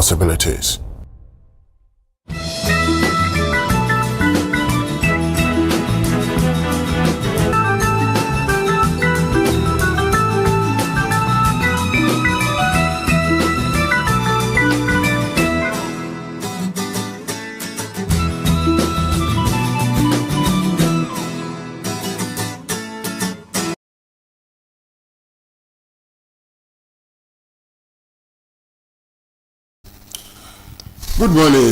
possibilities. Good morning,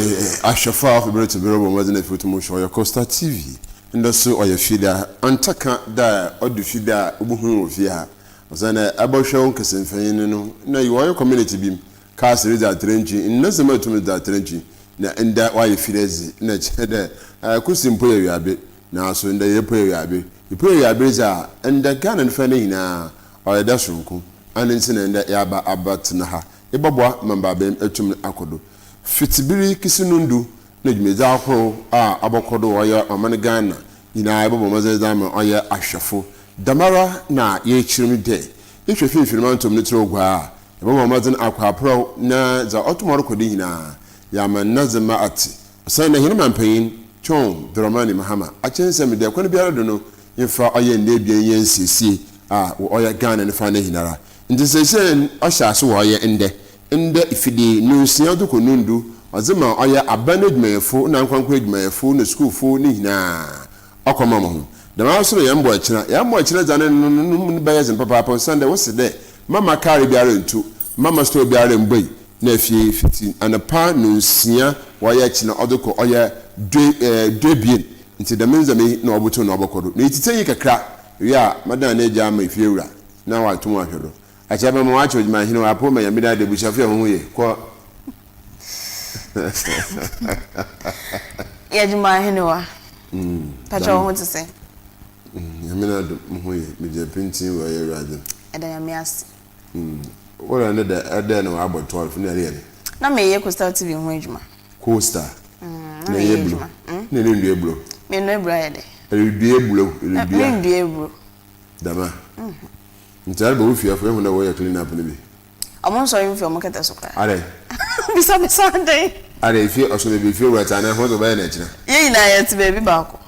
Ashafa of the British Bureau of Weather Fotomotion, your Costa TV, and also or your feeder, Antaka da or the feeder Ubu Via, was an abortion Cassin Fayino. No, you are your community beam, cast that trenching, in nothing to that trenching, and that why you feel as nature. I could simply you a bit now, so in the pray you pray your brother, and the gun and fanny now, or a dash room, and incident that Yaba Abat Naha, a Baba Mambabem, Etum Akodo. Fitibiri kisinundu na jumeza akro abokodo oya Ghana ina ebo mazezama oya ahwefo damara na ye chirimi de ihwefe firmantom ne tro gwa ebo mazen akwa pro na za otomoro kodi hina ya manazema ati sai na hinma mpanyin chon dramani mahama achense me de kwani biara do no yemfa oya ndebien yensesie oya Ghana ne fa na hinara ndi sesen ohyaase wo oya inde ifidi nunsia do konundu azema oya abana dwumayefo na nkwankwa dwumayefo na schoolfo ni hina akoma mo da ma so yambo akira zane no bayezin papa Sunday wo se de mama kare biara ntu mama store biara mbai na afie fiti anapa nunsia woya kina odoko oya dwebien nti da menza me na oboto na obokodo na ititenyi kakra ya madan na eja ma ifie wura na wato ahwedo achaba mo wacho jima hino apo ma yamida de bushafia ho ye ko ya jima hino wa pacha ho to say yamina de ho ye me je pintin wa ye rade eda yami as wala ne da eda no abo 12 na ye na me ye Costa TV ho ejuma Costa na ye blu ne ne ndue blu me no ebra ye de ndue blu ndue blu dama Ntar ba ufia fo na wo ya clean up ne bi. Amon so yin fi o makata so kwa. Are. Bisa dey. Are fi o so be fi wo ta na ho so ba na kira. Ye ina ye ti baby ba ko.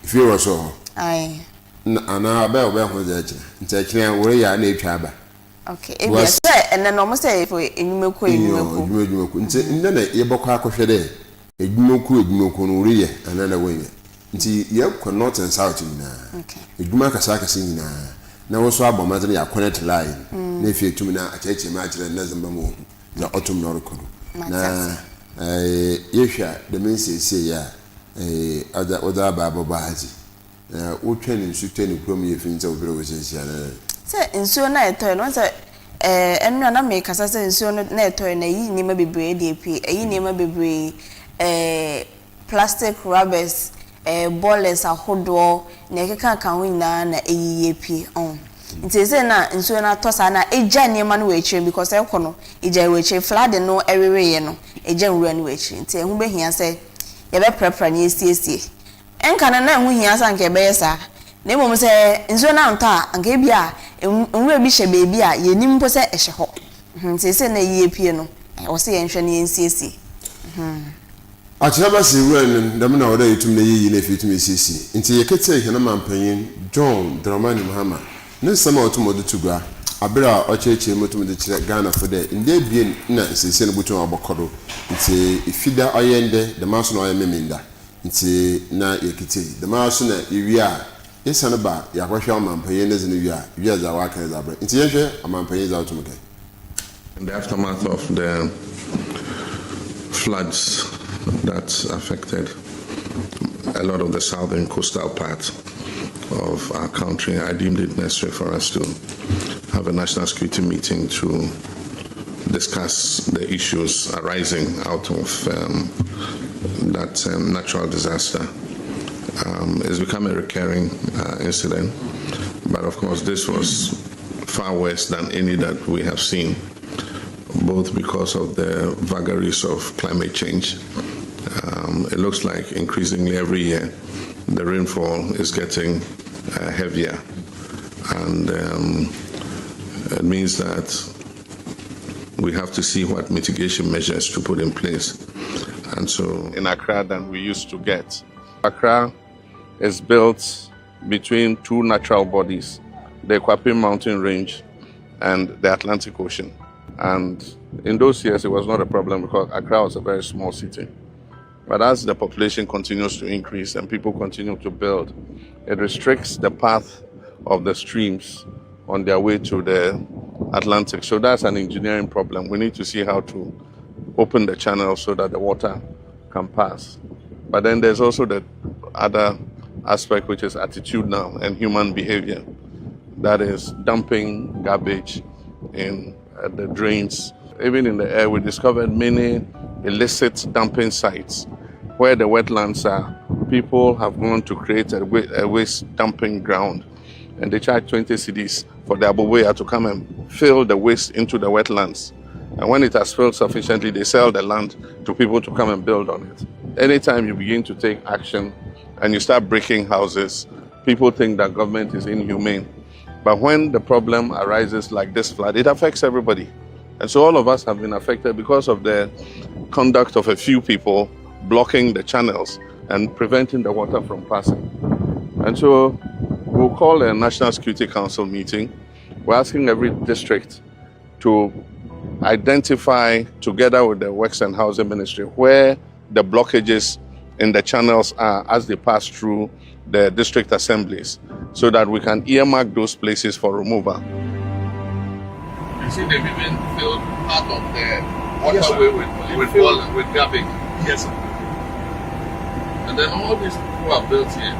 Fi wo so. Ai. Na ana ba ho za kira. Nta kira wo ya na etwa ba. Okay. E bi say ene no mo say fo enyumeku. Nti nda na ye bokọ akohwe de. Enyumeku no ri ye ana na wo ye. Nti ye ko north and south na. Okay. Eduma kasa nyina. Na wo so abomazin ya connect line na efi etumi na acheche ma achire na zamba mo za otum na rekodo na yehwa de mense ya oda baba haji wo twani nsu twani krom ye fi nza obere wo sensia na se nsu na etoy no se enu na me kasa se nsu na etoy na yi ni ma bebre de pi yi ni ma bebre plastic rubbers ballers ahodo na ekeka kan ho nyina na eyiyepie on nti se na nso na tosa na eja niema no wechire because ekono eja wechire flood no eweweye no eja nwura no wechire nti ehu behia se ye be prepare na esiesie enka na ehu hia sa nke be yesa na emom se nso na nta anka ebia nwura bi hye beebi a ye nimpo se ehye ho nti se na eyiyepie no o se ye nhwe na ensiesie Achaba si wen ndam na oda yitum na yiyi na fitum esisi nti yekete hena mampanyin John Dramani Mahama ne sama otumodo tugwa abira ocheche motumodo kire Ghana for de nde bien na sese no butu abokodo nti ifida oyende de maso na oyememinda nti na yekete de maso na iwia yesane ba yakwahwa mampanyin ne zinu wia za waka za bra nti yehwe mampanyin za otumodo. In the aftermath of the floods that affected a lot of the southern coastal part of our country, I deemed it necessary for us to have a national security meeting to discuss the issues arising out of that natural disaster. It's become a recurring incident, but of course this was far worse than any that we have seen, both because of the vagaries of climate change. It looks like increasingly every year the rainfall is getting heavier, and it means that we have to see what mitigation measures to put in place. And so in Accra than we used to get. Accra is built between two natural bodies, the Kwapim Mountain Range and the Atlantic Ocean. And in those years, it was not a problem because Accra was a very small city. But as the population continues to increase and people continue to build, it restricts the path of the streams on their way to the Atlantic. So that's an engineering problem. We need to see how to open the channel so that the water can pass. But then there's also the other aspect, which is attitudinal and human behavior. That is dumping garbage in the drains. Even in the air, we discovered many illicit dumping sites where the wetlands are. People have gone to create a waste dumping ground, and they charge 20 cedis for the aboboya to come and fill the waste into the wetlands. And when it has filled sufficiently, they sell the land to people to come and build on it. Anytime you begin to take action and you start breaking houses, people think that government is inhumane. But when the problem arises like this flood, it affects everybody. And so all of us have been affected because of the conduct of a few people blocking the channels and preventing the water from passing. And so we'll call a National Security Council meeting. We're asking every district to identify, together with the Works and Housing Ministry, where the blockages in the channels are as they pass through the district assemblies, so that we can earmark those places for removal. You see, they've even filled part of the waterway with garbage. Yes, sir. And then all these people are built here.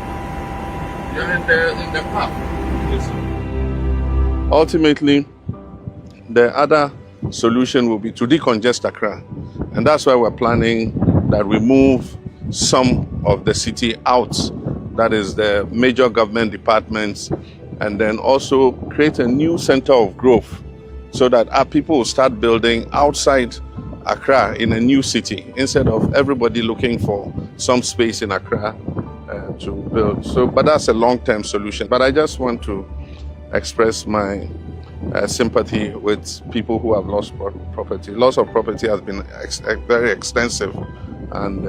You're in the park. Yes, sir. Ultimately, the other solution will be to decongest Accra. And that's why we're planning that we move some of the city out, that is the major government departments, and then also create a new center of growth so that our people will start building outside Accra in a new city instead of everybody looking for some space in Accra to build. So, but that's a long-term solution. But I just want to express my sympathy with people who have lost property. Loss of property has been very extensive, and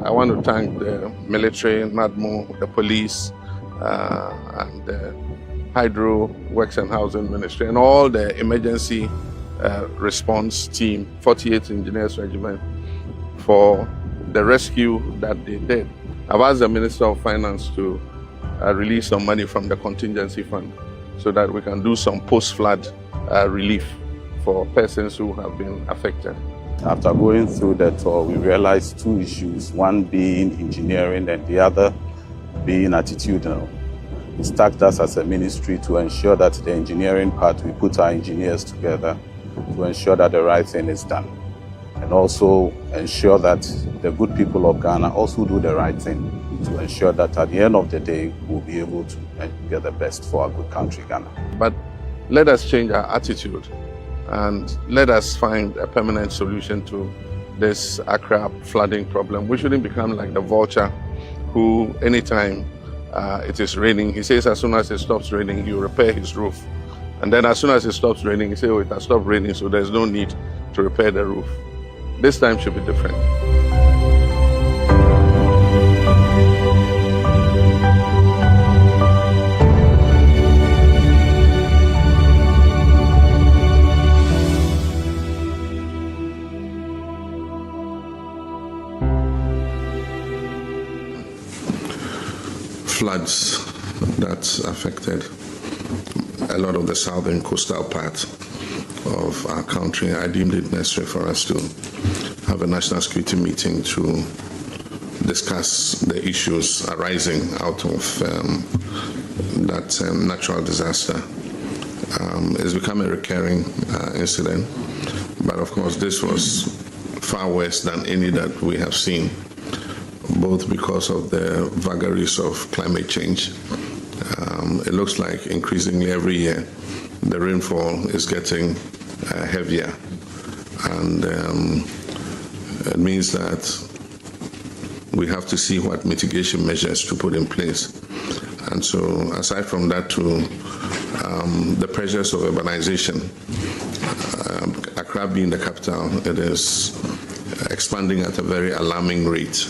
I want to thank the military, NADMO, the police, and the Hydro, Works and Housing Ministry, and all the emergency response team, 48th Engineers Regiment, for the rescue that they did. I've asked the Minister of Finance to release some money from the contingency fund so that we can do some post-flood relief for persons who have been affected. After going through the tour, we realized two issues, one being engineering and the other being attitudinal. It tasked us as a ministry to ensure that the engineering part, we put our engineers together to ensure that the right thing is done, and also ensure that the good people of Ghana also do the right thing to ensure that at the end of the day, we'll be able to get the best for our good country, Ghana. But let us change our attitude and let us find a permanent solution to this Accra flooding problem. We shouldn't become like the vulture who, anytime it is raining, he says as soon as it stops raining, he will repair his roof. And then as soon as it stops raining, he says, oh, it has stopped raining, so there's no need to repair the roof. This time should be different. Floods that affected a lot of the southern coastal part of our country, I deemed it necessary for us to have a national security meeting to discuss the issues arising out of that natural disaster. It's become a recurring incident, but of course this was far worse than any that we have seen, both because of the vagaries of climate change. It looks like increasingly every year the rainfall is getting heavier, and it means that we have to see what mitigation measures to put in place. And so aside from that, too, the pressures of urbanization Accra being the capital, it is expanding at a very alarming rate.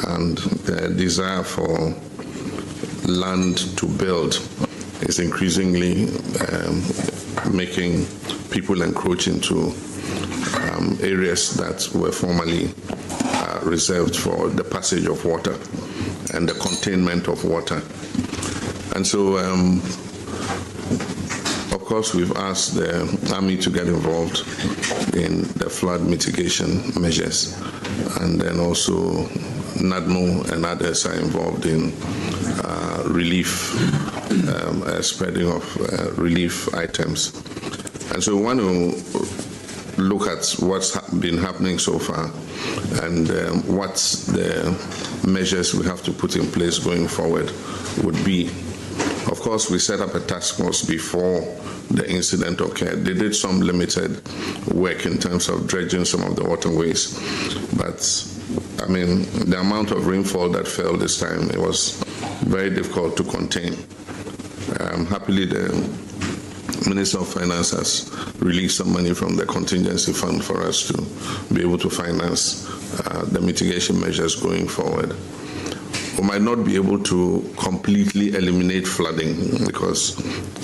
And the desire for land to build is increasingly making people encroach into areas that were formerly reserved for the passage of water and the containment of water. And so, of course, we've asked the Army to get involved in the flood mitigation measures, and then also NADMO and others are involved in relief, spreading of relief items. And so we want to look at what's been happening so far and what the measures we have to put in place going forward would be. Of course, we set up a task force before the incident occurred. They did some limited work in terms of dredging some of the waterways, but I mean, the amount of rainfall that fell this time, it was very difficult to contain. Happily, the Minister of Finance has released some money from the contingency fund for us to be able to finance the mitigation measures going forward. We might not be able to completely eliminate flooding because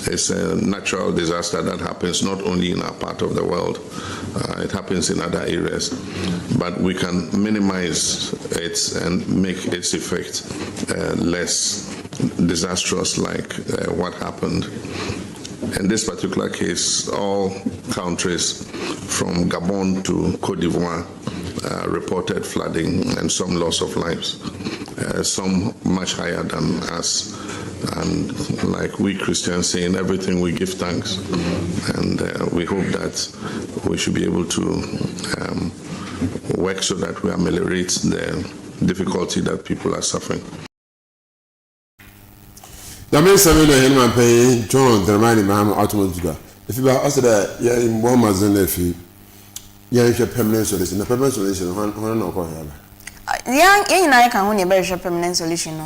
it's a natural disaster that happens not only in our part of the world, it happens in other areas. But we can minimize it and make its effect less disastrous like what happened. In this particular case, all countries from Gabon to Cote d'Ivoire reported flooding and some loss of lives. Some much higher than us, and like we Christians say, in everything we give thanks, and we hope that we should be able to work so that we ameliorate the difficulty that people are suffering. Yamin Samina Henman Pay, John, the Ramani Maham Automotive. If you are asked that, yeah, in one mazan, if you have a permanent solution, the permanent solution, one Yang I can only bear permanent solution.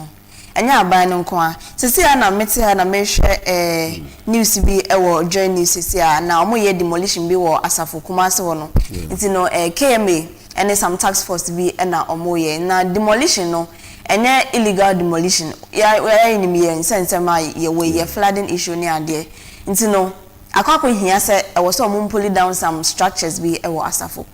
And ya buy no kwa. Sisi na meti ha na mehwe news bi ewo join news sisi na omo ye demolition bi wo Asafo Kumase wo no. Nti no KMA and some tax force bi na omo ye na demolition no enye illegal demolition. Ya ni me ye sense ma ye we ye flooding issue ni ade. Nti no akwakọ hia se ewo so omo pull down some structures bi ewo Asafo.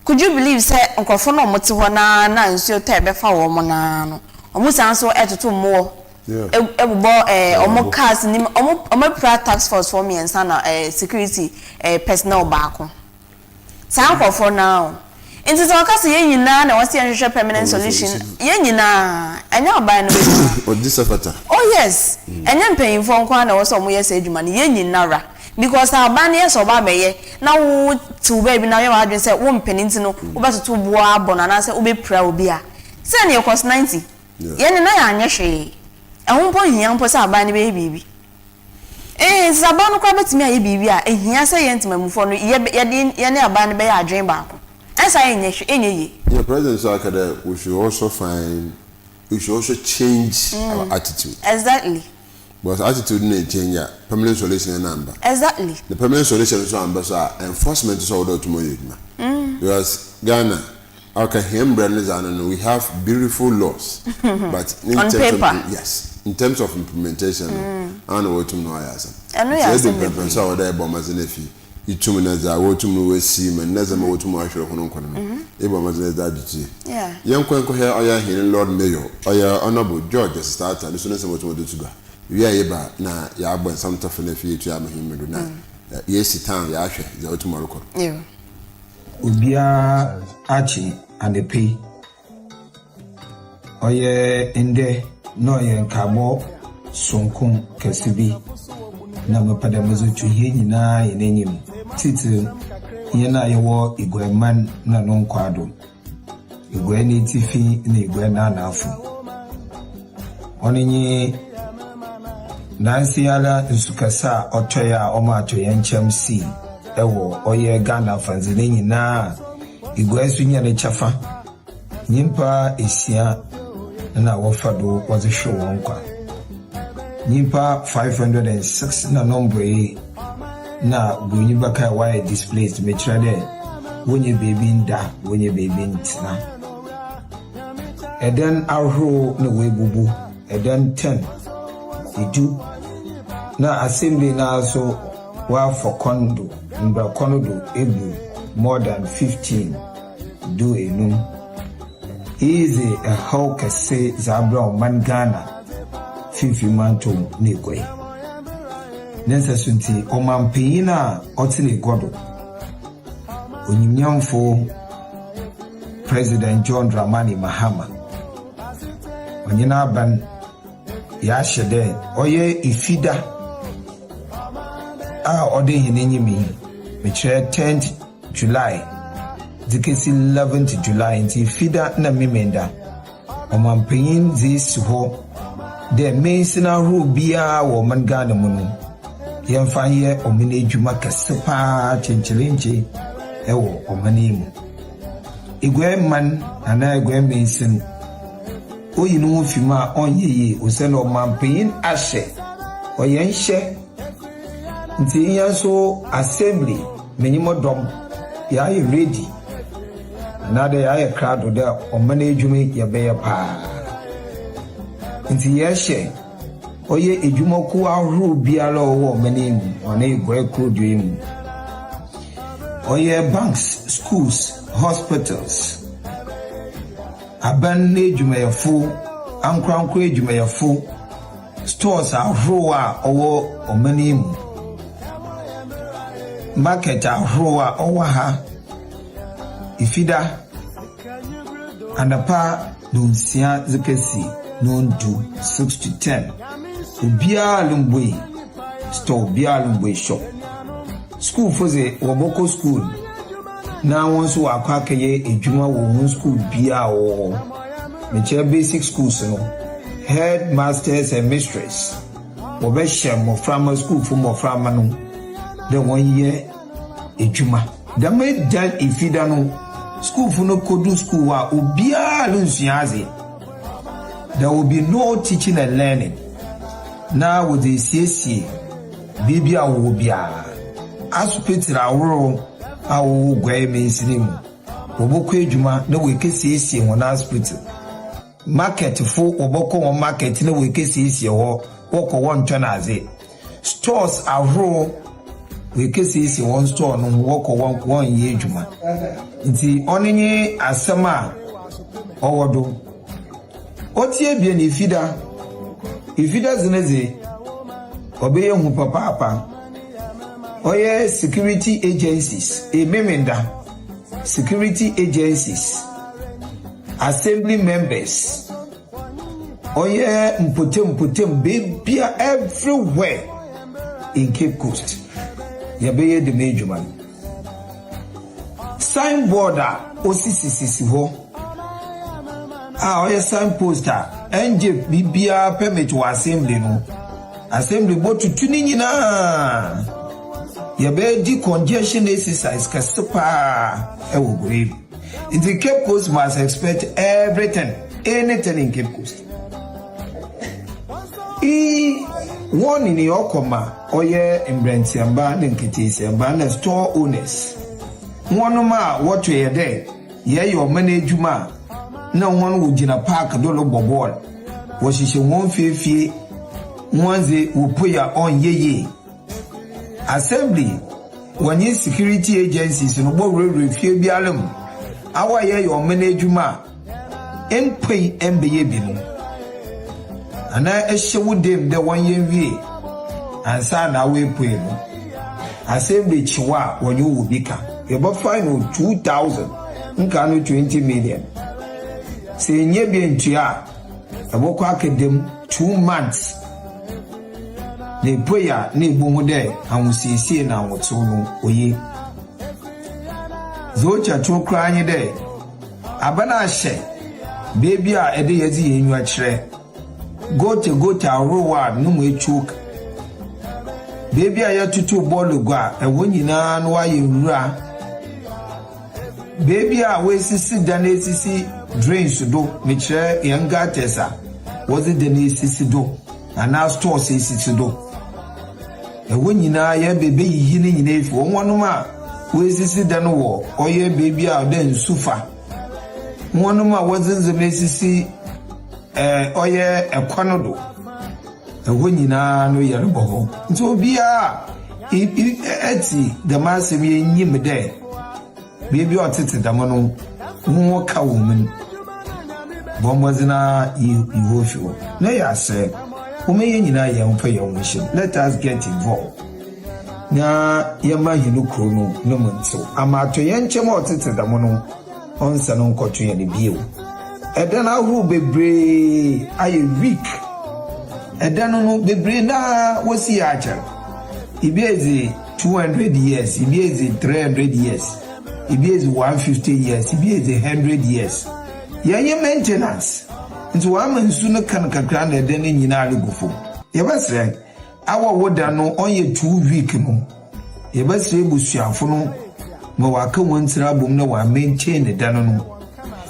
Could you believe say nkofo no mote ho na nsuo ta be fa wo mo na no omo san so etoto mo ebubo omo cars ni omo tax force for me and sana security personnel baako san nkofo na nti so ka se yenyina na wase nhwehwe permanent solution yenyina anya oban no be odisafata oh yes anya mpanyimfo nkwa na wase omo yes adwuma ni yenyina ra because our banner so ba beye na wo to baby na you adwen say wo mpeni nti no wo beto boa bona na say wo be pra obi a say na cost 90 ye ne na ya anye hwe ehun po hia mpo say aban ne be bibi saban ko betimi aye bibi a ehia say ye ntimamufo no ye ne aban ne be ya adwen ba ko esa enye hwe enye ye the president so akada we should also change our attitude. Exactly. But attitude need change. Permanent solution number. Exactly. The permanent solution is enforcement is all to money. Because Ghana, we have beautiful laws, but in on terms paper, of, yes, in terms of implementation, I know what to know. I know we are able na ya agba something for na fie tu amahimedu na yes town ya hwe za otumaro ko ubia achi adepe oye ende no ye nkabo sonkon kesibi na mapada mazutu hie nyina ye nenyim titi ye na ye wo igweman na no nkwado igwe ni tifi na igwe na nafu oninyi Nancy ala nsukasa otoya omatoya nchemsi ewo oye Ghana fanzine nyina igwesu nya ne chafa nyimpa esia na wofado wazihwe wonkwa nyimpa 506 na nombre na broni baka why displaced me trade when you baby nda when you baby ntina eden ahro na we bubu eden 10 idu na assembly na so wa for kondo mbra kondo ebu more than 15 do enum is a how can say zabra man Ghana 50 man to nekwe nensa sunti o man peyina otile godo onyimnyamfo President John Dramani Mahama onyina ban ya shede oye ifida ode hinenyimi me 10th July dikesi 11th July nti ifida na memenda omampanyin zisi ho de mensina ro bia wo man Ghana mu no yemfa ye omene adwuma kasepa chenchelenche ewo omane mu igwe man ana igwe mensin oyinu ofima onyeye oselo mampanyin ahye oyenhye nti yanso assembly menyimodom ya ye ready another ya ye crowd da omane adwuma ye be pa nti yeshe oye edwumaku ahoro biara owo omane mu ona igwe krodo mu oye banks schools hospitals aban edwumayefo ankrankro edwumayefo stores ahoro a owo omane mu market ahoro a owo ha ifida anapa dunsia zikesi nondu 6 to 10 ubia lumbwe store ubia lumbwe shop school foze woboko school na wonso akwakeye edwuma wo school bia wo meche basic schools no headmasters and mistress wobehye mo from school for mo from no de won ye edwuma da me dan ifida no school for no kodu school wa ubia lunsuaze. There will be no teaching and learning. Now with the ESSIEN, Bibia will be a aspect our gray means name. Oboko Juma, no we can see ESSIEN on hospital. Market for Oboko market, no we can see ESSIEN or walk one turn as it. Stores are raw. We can see ESSIEN one store no walk one year Juma. The only asama or do. Otie bia ni ifida zineze obeye hu papa oye security agencies ememenda security agencies assembly members oye mpotem bia everywhere in Cape Coast yabeye de mejuman signboard osisisi ho oye sign poster enje bibia permit wa assembly no assembly botu tuni nyina ya be di congestion exercise kasepa ewo grave in the Cape Coast must expect everything anything in Cape Coast one in yokoma oye embrantiamba na nketisiamba na store owners one ma what we there ye your management na won wo gina park do lo bobol wo hihye won fiefie wanze wo poya on yeye assembly wonye security agencies no bo refie bialem awaye your management empay embeye binu ana ehye wo dem de wonye wie ansa na we poe no assembly chiwa wonye wo bika e bo fine 2000 nka no 20 million se nye bi ntua aboko akedem 2 months ne poya ne bomu de ahusiesie na woto no oye zocha chokra anyi de abana ahye baby a ede yezi yenyu akire gote arowa no mu echuk baby a yatutu bolu gwa ewo nyina no aye wura baby a we sisi dane sisi drains do me kire yanga tesa was it the sisi do and now store sisi do ewo nyina ya bebe yiyi ne nyina efi wonnom a wesisi da no wo oye bebi a da nsufa wonnom a wozinzem esisi oye ekwono do ewo nyina no yere boho nti obi a eti da masem yenyim de bebi otete da mo no wo ka wo mun bombazina iwofio na ya say ume nyina ya mfa ya wonhim let us get involved na yema hinu krono no monso amato yenchem otete da mo no onsa no nkoto ye ne biu eda na hu bebre aye week eda no bebre na wosi ya acha ibiezi 200 years ibiezi 300 years ibiezi 150 years ibiezi 100 years ye maintenance nti wa mansu no kan kakra na eda ne nyina agufo ye basre awo woda no onye 2 week no ye basre busuafo no ma waka wontira bom na wa maintain ne da no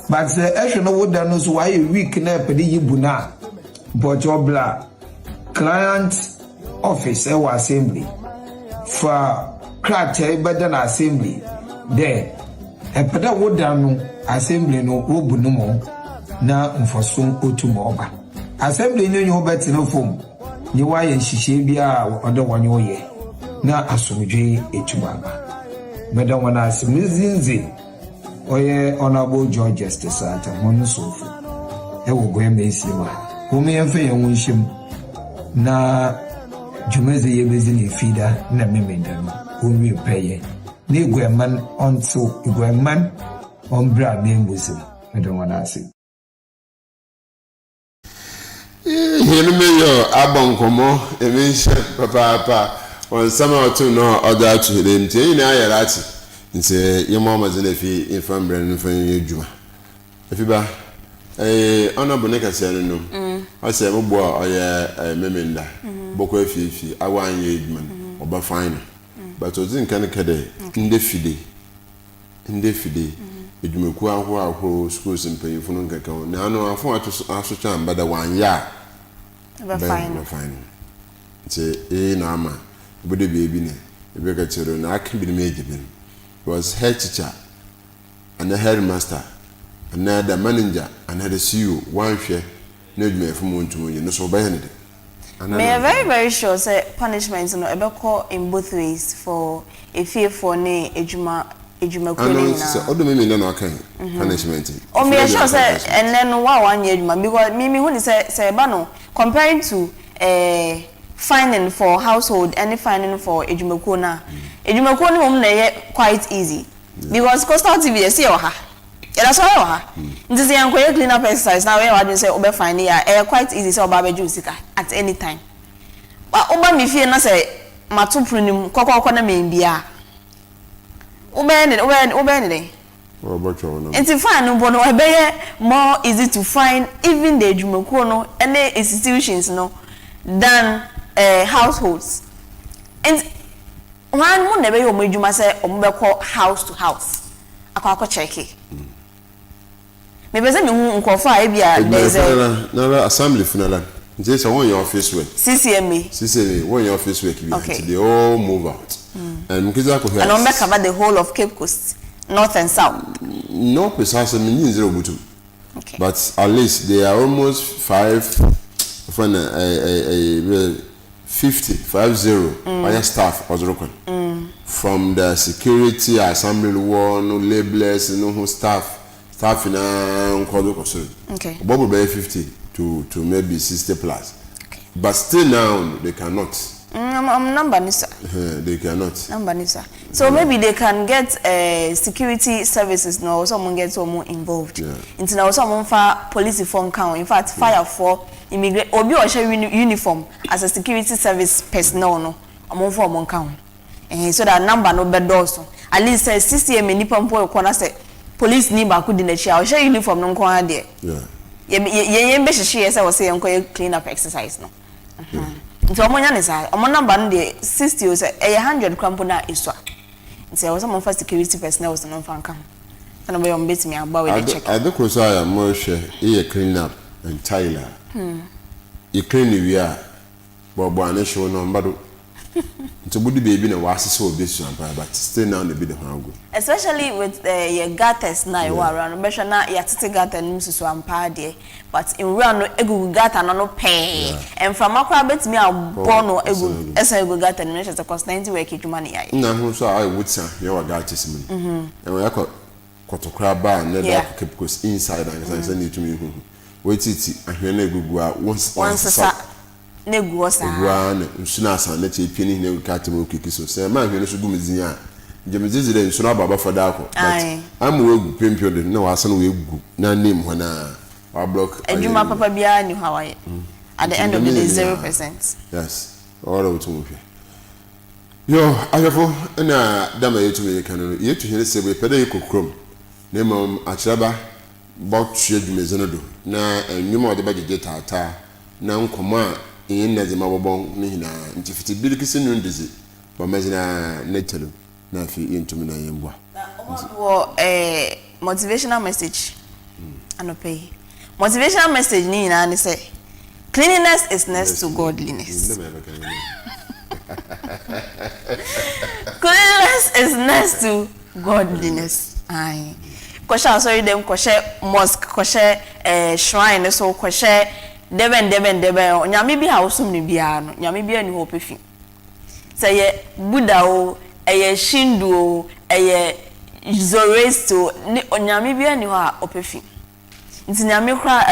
but ehwe no woda no so wa ye week na pede yibuna bojobla client office wa assembly for krate beda na assembly there epeda woda no assembly no wobunu mo na mfoso otumo oba assembly nyenye obeti no fom ni wa ye hihye bia odo wonye oye na asomdwe etubaba meda wana asimizinzi oye honorable George Justice ata hono sofu ewo goyeme esima home yemfe yenwunhim na jumeze yebezini fida na memenda no onwi peye ni gweman onto gweman ombra membuzi meda wana asi Yenu meyo abonkomo emisha papa on sama otu no oda atu dem tie ina ayarati nse yemo amazina fi infambre no fa yedwuma afiba honorable nekase no ase mo bo oye memenda boko afifi awan yedwuma oba fine but ozin kan kede inde fide edwumaku ahwo schools mpanyifo no nkaka na ano afo aso chan bada wanya Ba fine. Nti na ama bode bebi ne ebe ka chero na akin bi meje bi was head teacher and the headmaster and the manager and the CEO one share na edwuma fo mo ntumo ye no so ba he ne de. Me are very very sure say punishment no ebe call in both ways for a fear for ne edwuma kweli na odo me na no kan punishment o me sure say and then one year edwuma because me hu ni say ba no comparing to finding for household and finding for edwumakuo na edwumakuo no mum na quite easy because coastal TV dey see oha ela so oha nti say yanko clean up exercise now we wadin say obe find ya quite easy say oba beju sika at any time ba oba mi fie na say matopru nim kokoko na membia obe ne it's fine no but no be more easy to find even the edwumakuo no any institutions no than households and one mo na be yo edwuma say ombeko house to house akwa check it me be say me hu nkofo a bia there's a assembly funeral nje say won your office work CCMA won your office work bi until they all move out and mkiza ko here and on cover the whole of Cape Coast north and south no precisely mean zero butum okay but at least they are almost 50 other staff was reckoned from the security assembly war no labelers no staff in nkodo kosoro okay bobo be 50 to maybe 60 plus okay but still now they cannot number nisa they cannot number nisa so maybe they can get security services no someone get more involved into now someone for police form count in fact fire for immigrant obi o share uniform as a security service personnel no amon for amon count so that number no be doors at least CCM nipa mpo ko na say police ni ba ku di na chia o share uniform no nko ade ye be hihye say o say enko clean up exercise no nti omonya ne say omo number no de 60 o say 100 krampo na iswa nti I was some for security personnel was no fan kan na be on bet me agba we check I do cross I am share e clean up and Tyler you clean we are bobo ane show no mbado nti budi baby na wasese obesu ampa but still now na be the hango especially with your gutters na you around be na ya tete gutter nim susu ampa de but in run no egu gutter no pay and from akwa betimi abọ no egu esa egu gutter nim na constant work edwuma ne yaye na hu so I would say you were gutters me and we akọ kotokra ba na da keep cause inside and say need to me hu wetiti ahwe na egugu a once negu osa gwa na nsuna asan na che pieni na katem okiki so say ma hwe no so gumizin a jemezi de nsuna baba foda akọ but am we gu pempio de na wasan we gu na name ho na wa block edwuma papa bia ni hawaye at the end of the day 0%. Yes all of to move yo ayefo na dama yetu me kan no yetu hene se we peda yekokrom na mom achiraba botwe edwumezi no do na enwuma de bagege tata na nkoma yin na zema bobon ni hina nti fiti bilikisi nu ndizi ba mazina netelo na fi yintumi na yembwa wo motivational message anope motivational message ni na ni say cleanliness is next to godliness. Cleanliness is next to godliness. Aye. Kosha sorry them koshe mosque koshe shrine so koshe deben nyame bi ha osum ne bia no nyame bia ni hope fi say ye buddha o eye shindu o eye zoroaster ni nyame bia ni ho a opefi nti nyame kra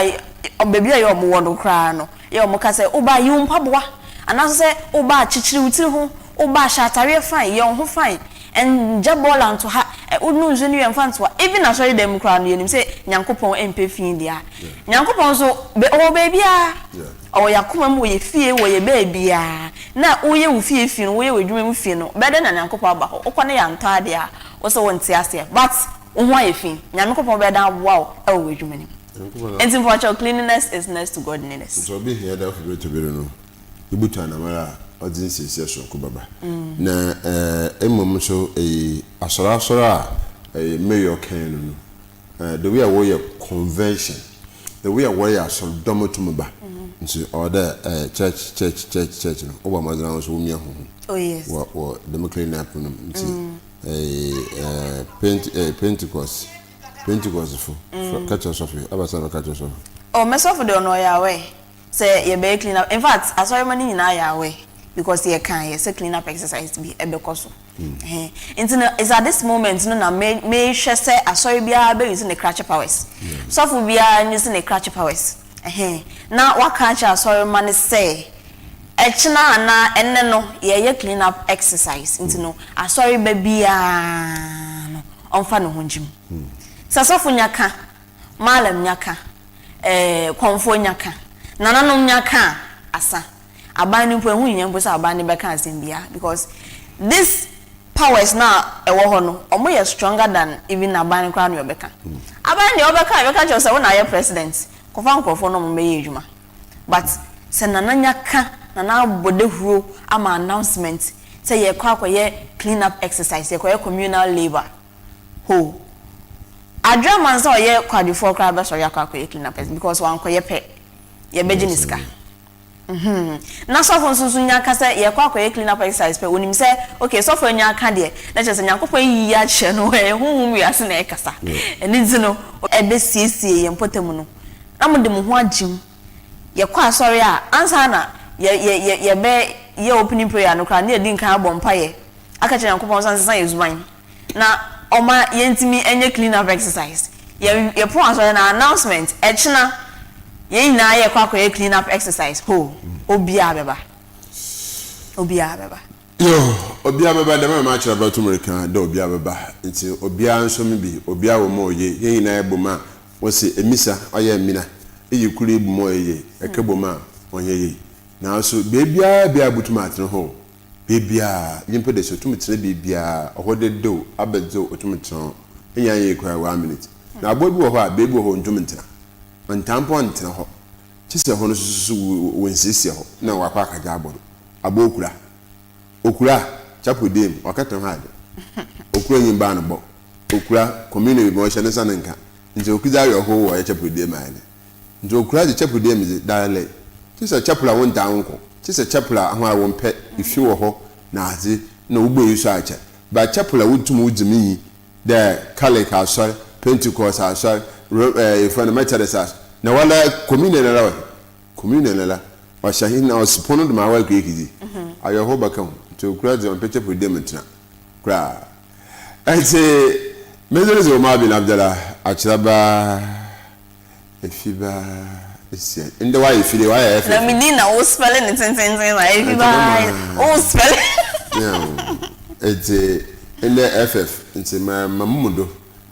obabi ayo mo wodo kra no ye mo ka say oba yi mpaboa anaso say oba chichiri wutiri ho oba shatare fine ye ho fine and jabola nto ha unu nzo ni yemfanto even na sorry dem kra no yenim say nyankopon empefin dia nyankopon so o baby a o yakoma mu ye fie wo ye baby a na wo ye wo fie fi no wo ye wedwuma mu fie no bede na nyankopon aba ho okone ya nto ade a wo so wonti ase but wo ho ye fi nyankopon bede wow e wo wedwuma ni and for cleanliness is next to godliness so be here that for to be no ibutu anamara audience is so ko baba na emom so asora mayor kan no the way we are convention the way we are so domotumba nso order church no oba mazana so mi ho oh yes what democratic na pun nti Pentecost for catch us off abasa catch us off oh mesof de no ya we say ye be clean up in fact asori mani na ya we because ye can ye say clean up exercise be ebekoso it's at this moment no na me hwe say asori bia be using the crutch powers so for bia using the crutch powers na waka cha asori mani say echina na enne no ye clean up exercise into no asori be bia no onfa no honjim sasofu nyaka malam nyaka konfo nyaka nananom nyaka asa abani mpo ehu nyembo sa abani beka asembia because this powers na ewo ho no omo ye stronger than even abani kwa no yobeka abani yobeka cho say wona ye president kofa nkofo no mo meye edwuma but se nananyaka nana bodehuro ama announcement say ye kwa ye clean up exercise ye kwa ye communal labor ho adraman so ye kwadifo kra be so ye kwa ye clean up because wan kwa ye pe ye bejiniska na so fon sunsun nyaka say ye kwa ye clean up exercise pe onim say okay so fon nyaka de na che say nyakopon yi ya che no e hunhum wi ase na e kasa eni zino e be siesie ye mpotamu no amode mu ho agim ye kwa sorry a ansa na ye be ye opening prayer no kra na ye din kan abompa ye aka che nyakopon sansa yezuman na oma yentimi enye clean up exercise ye po aso na announcement echina ye na ye kwa ye clean up exercise ho obia beba yo obia beba dem ma cha ba to America da obia beba nti obia nso mi bi obia wo mo ye na eboma wo se emisa oye emina eyikuru ebu mo ye ekeboma onye ye na so bebia bia butuma atene ho bebia yimpe de so tumitire bebia ohode do abedzo otumitire enya ye kwa 1 minute na abobi wo ho a bebi wo ho ntumitire ntampo ntene ho chise ho no susu wensisi ho na wakwa akaja abodo abokura okura chapodem wakata ha de okura nyimba no bo okura community mo hye ne sanenka nje okuza yo ho wo chapodem ane nje okura je chapodem je dale chise chapula won danko chise chapula ho a won pe ifi wo ho na azi na ugbo yiso acha ba chapel wutum wudimi the Catholic asor Pentecost asor ifan Methodist na wala communion la wa shahin na ospono de ma wa kwekidi ayo ho baka to kura de on pete predement na kura ese mezele OMAR bin ABDULLAH achiraba AFIBA ESSIEN inde wa ifile wa ya na medina o spelling it like AFIBA o spelling ete inde FF nti mamundo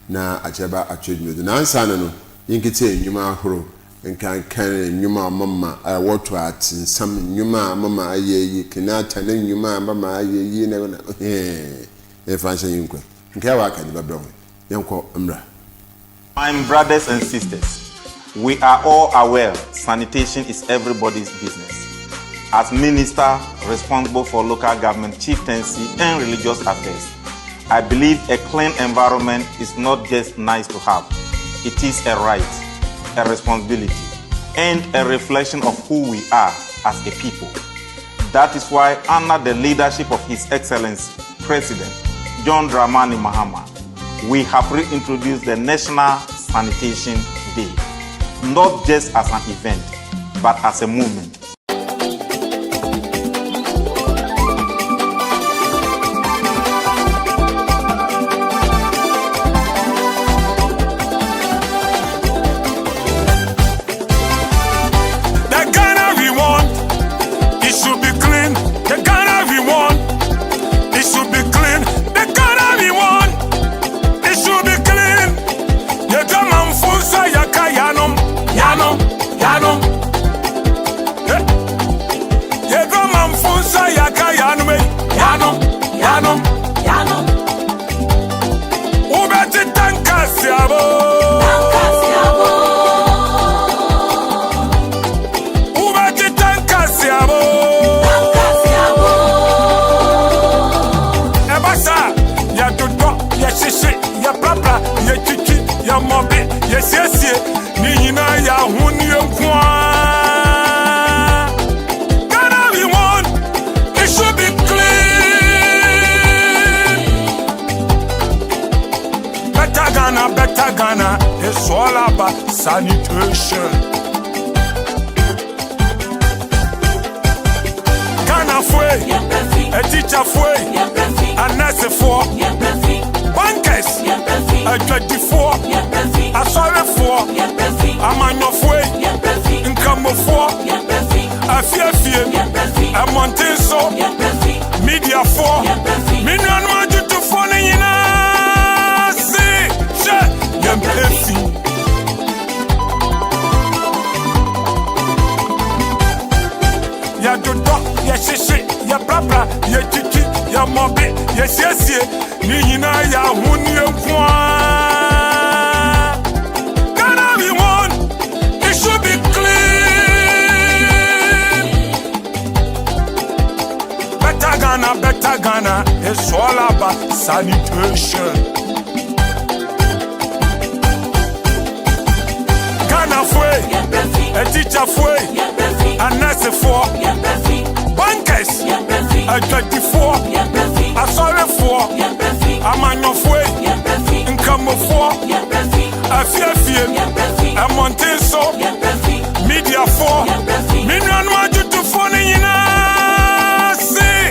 na achiraba atwedwudo na ansa no yinkite enwuma ahoro nkan nyuma mama woto atinsam nyuma mama ayeyi kenata na nyuma mama ayeyi na fancy yinkwe nke wa ka diba bro yanko amra. My brothers and sisters, we are all aware sanitation is everybody's business. As minister responsible for local government chieftaincy and religious affairs, I believe a clean environment is not just nice to have. It is a right, a responsibility, and a reflection of who we are as a people. That is why, under the leadership of His Excellency President John Dramani Mahama, we have reintroduced the National Sanitation Day, not just as an event, but as a movement. Yes, yes, yes. Nina ya hunyo kwa. Ghana we want, it should be clean. Better Ghana, it's all about sanitation. Ghana fwe, a teacher fwe, a nurse for, bankers, a 24. I saw it for a man of way, income for a fear, a mountain so media for million margin to phone in us. See, ya do dog, ya shishi, ya brabra, ya chichi, ya mobi, yes, yes, yes, Nina ya hunyo kwa. Better Ghana, it's all about sanitation. Ghana fwe, a teacher fwe, a nurse for, bankers, a 24, a sorry for, a man of way, income for, a fear, a mountain so, media for, million margin to phone in us. See,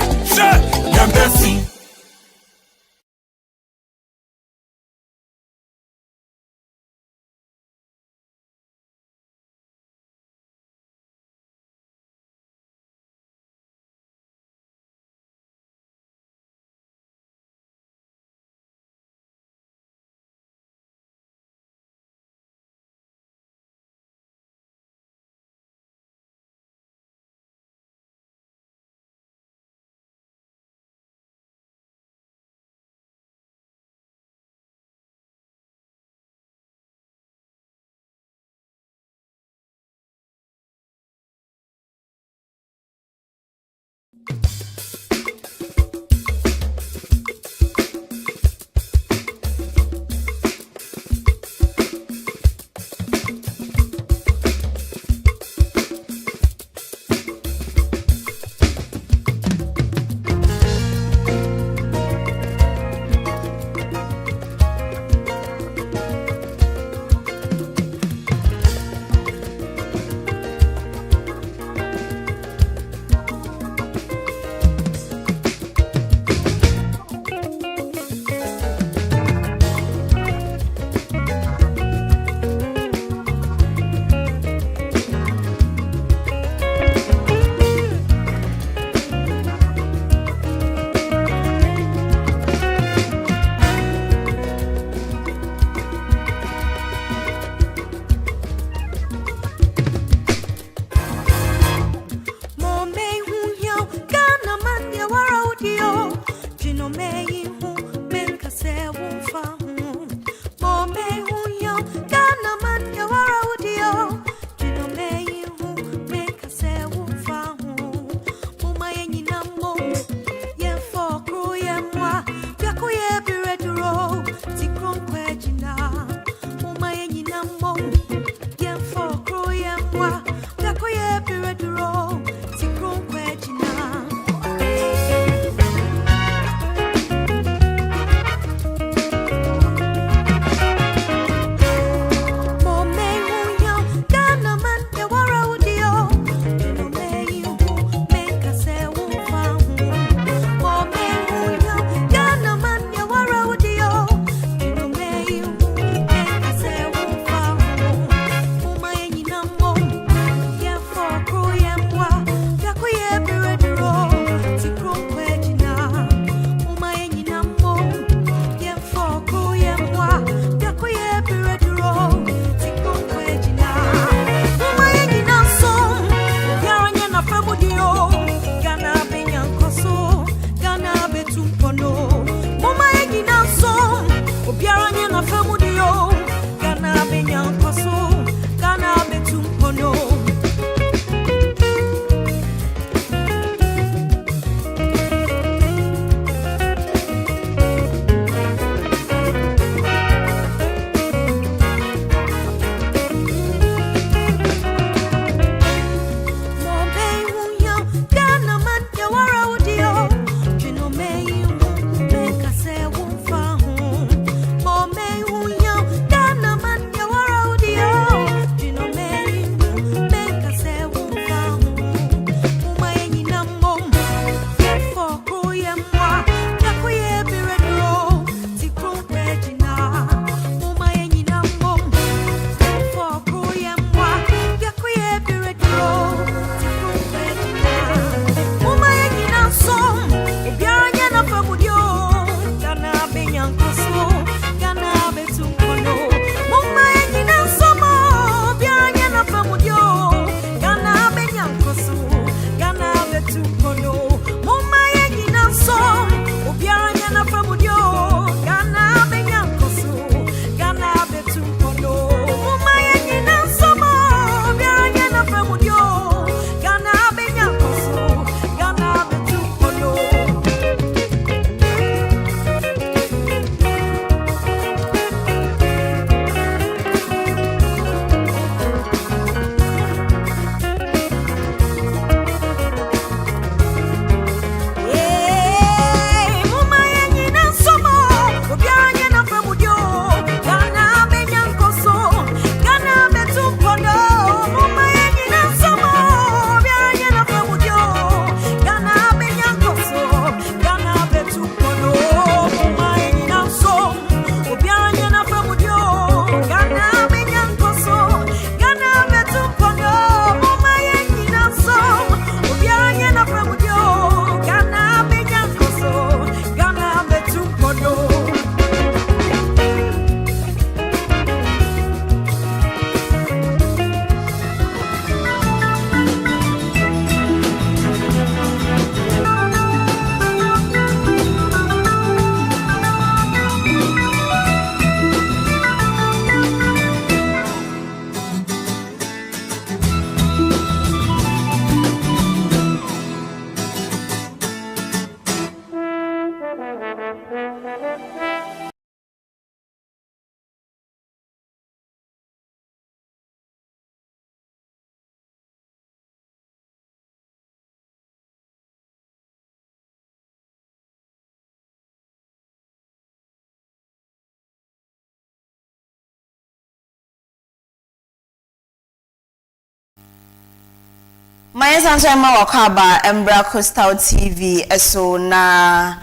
My sanso ema wakaba Embra Coastal TV eso na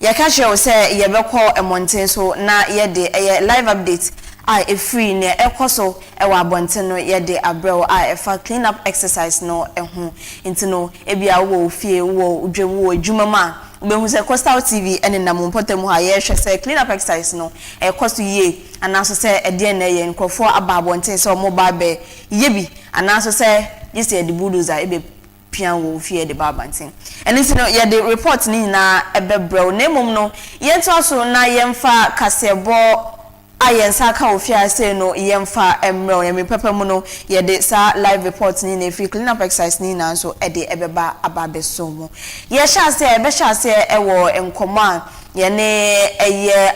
yakache o se yebekọ emonten so na yede live update a free ne ekoso ewa abonten no yede abrel a efa clean up exercise no ehu intino ebia wo fie wo udwem wo adwuma ma ubehu se Coastal TV ene na mompotem ha ye hwe se clean up exercise no ekoso ye anaso se ede na ye nkofo aba abonten se omo ba be yebi anaso se yesi the bulldozer ebe pian wo fie de babantin eni no ye the report ni na ebe bro na mum no ye to so na ye mfa kasebo ayensa ka ofia say no ye mfa emro ye me pepem no ye de sa live report ni na free clean up exercise ni na so e de ebeba ababeso mo ye sha say ebe sha say e wo enkoma yene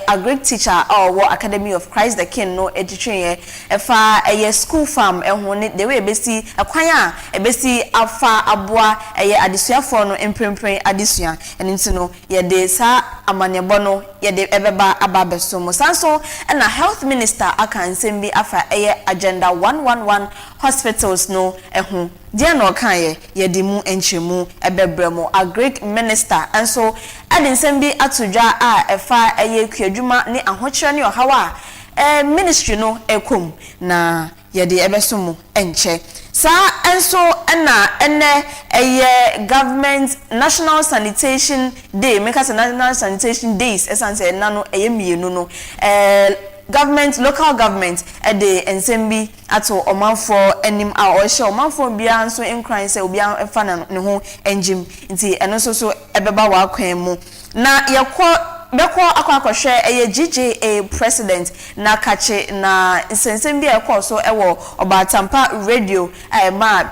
a great teacher or Academy of Christ the King no education efa school farm ehun the way besi akwan a besi afa aboa adesuafo no emprempren adesua enti no ye de sa amanebo no ye de ebeba ababeso mo sanso na health minister aka nsem bi afa agenda 111 hospitals no ehun dia no kan ye de mu enchemu ebebremo a great minister and so ade nsem bi atodwa a efa kwadwuma ni ahokyere ni ohawa ministry no ekom na ye de ebesomu enche sa enso na government national sanitation day make us national sanitation days esanse na no mienu no government local government de ensembi ato omanfo enim a o hye omanfo bia nso enkran se obi afa na ne ho engim nti eno so ebeba wa kwan mu na beko akwakohwe GJA president na kache na nsensembi ekoso ewo obatampa radio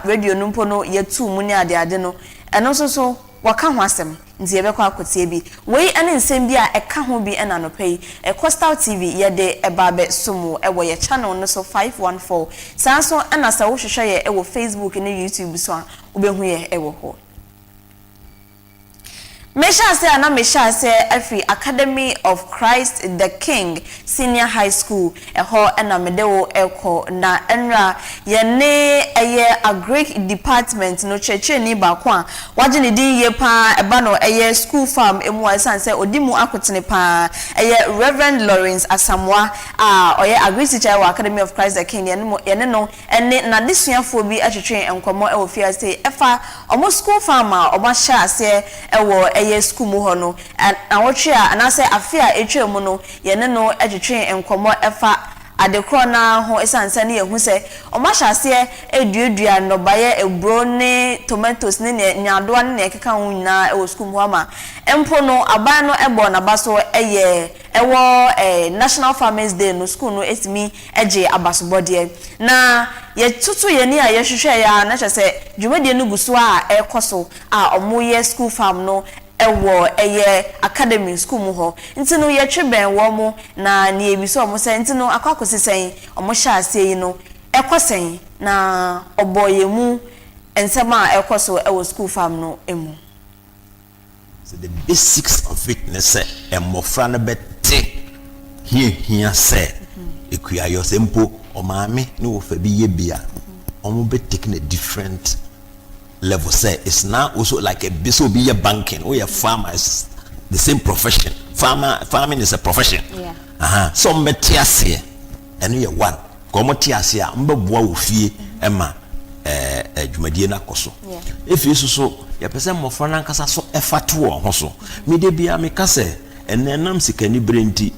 radio numpo no yetu mu ni ade no eno so waka ho asem nti yebekọ akotie bi wei ane nsem bi a eka ho bi ena no pay Coastal TV yede ebabe sumu ewo ye channel no so 514 sanso ena sa wo hwehwe ye ewo Facebook ne YouTube so a obehu ye ewo ho Mesha say every Academy of Christ the King Senior High School eho ena medewo eko na enra yene a Greek department no cheche ni ba kwa waje ne din ye pa eba no school farm emu asan say odimu akotene pa Reverend Lawrence Asamwa a Greek teacher wa Academy of Christ the King yene no ene na desuafo bi atwetwe enkomo ewo fia say efa omo school farm omo sha ase ewo school mu hono awotwe anase afia etwe mu no yene no adwetwe enkomo efa adekro na ho esansa ne yehu se omahase eduadua no baye ebro ne tomatoes ne nyadoa ne ekeka ho nyina e school mu ama empo no aban no ebo na baso ewo National Farmers Day no school no etimi eje abasobode na ye tutu ye ni a ye hwehwe ya na chese dwumade no guso a ekoso a omoye school farm no ewo academy school mu ho ntino ye tweben wo mu na ne ebiso omo se ntino akwakosisen omo hya ase yi no ekosen na oboye mu ensema ekoso ewo school farm no emu. So the basics of it nese emofra no bete here say ekuya yo sempo omame no wo fa bi ye bia omo be taking a different level. Say it's now also like a business be a banking or a farmer is the same profession. Farming is a profession. Yeah. So metiasia and you one. Come tiasia mbabwa ufie ema dwumadie na koso. If you so ya pese mofra na nkasa so efatu ho so. Me de bia me kase enenam sikani brenti.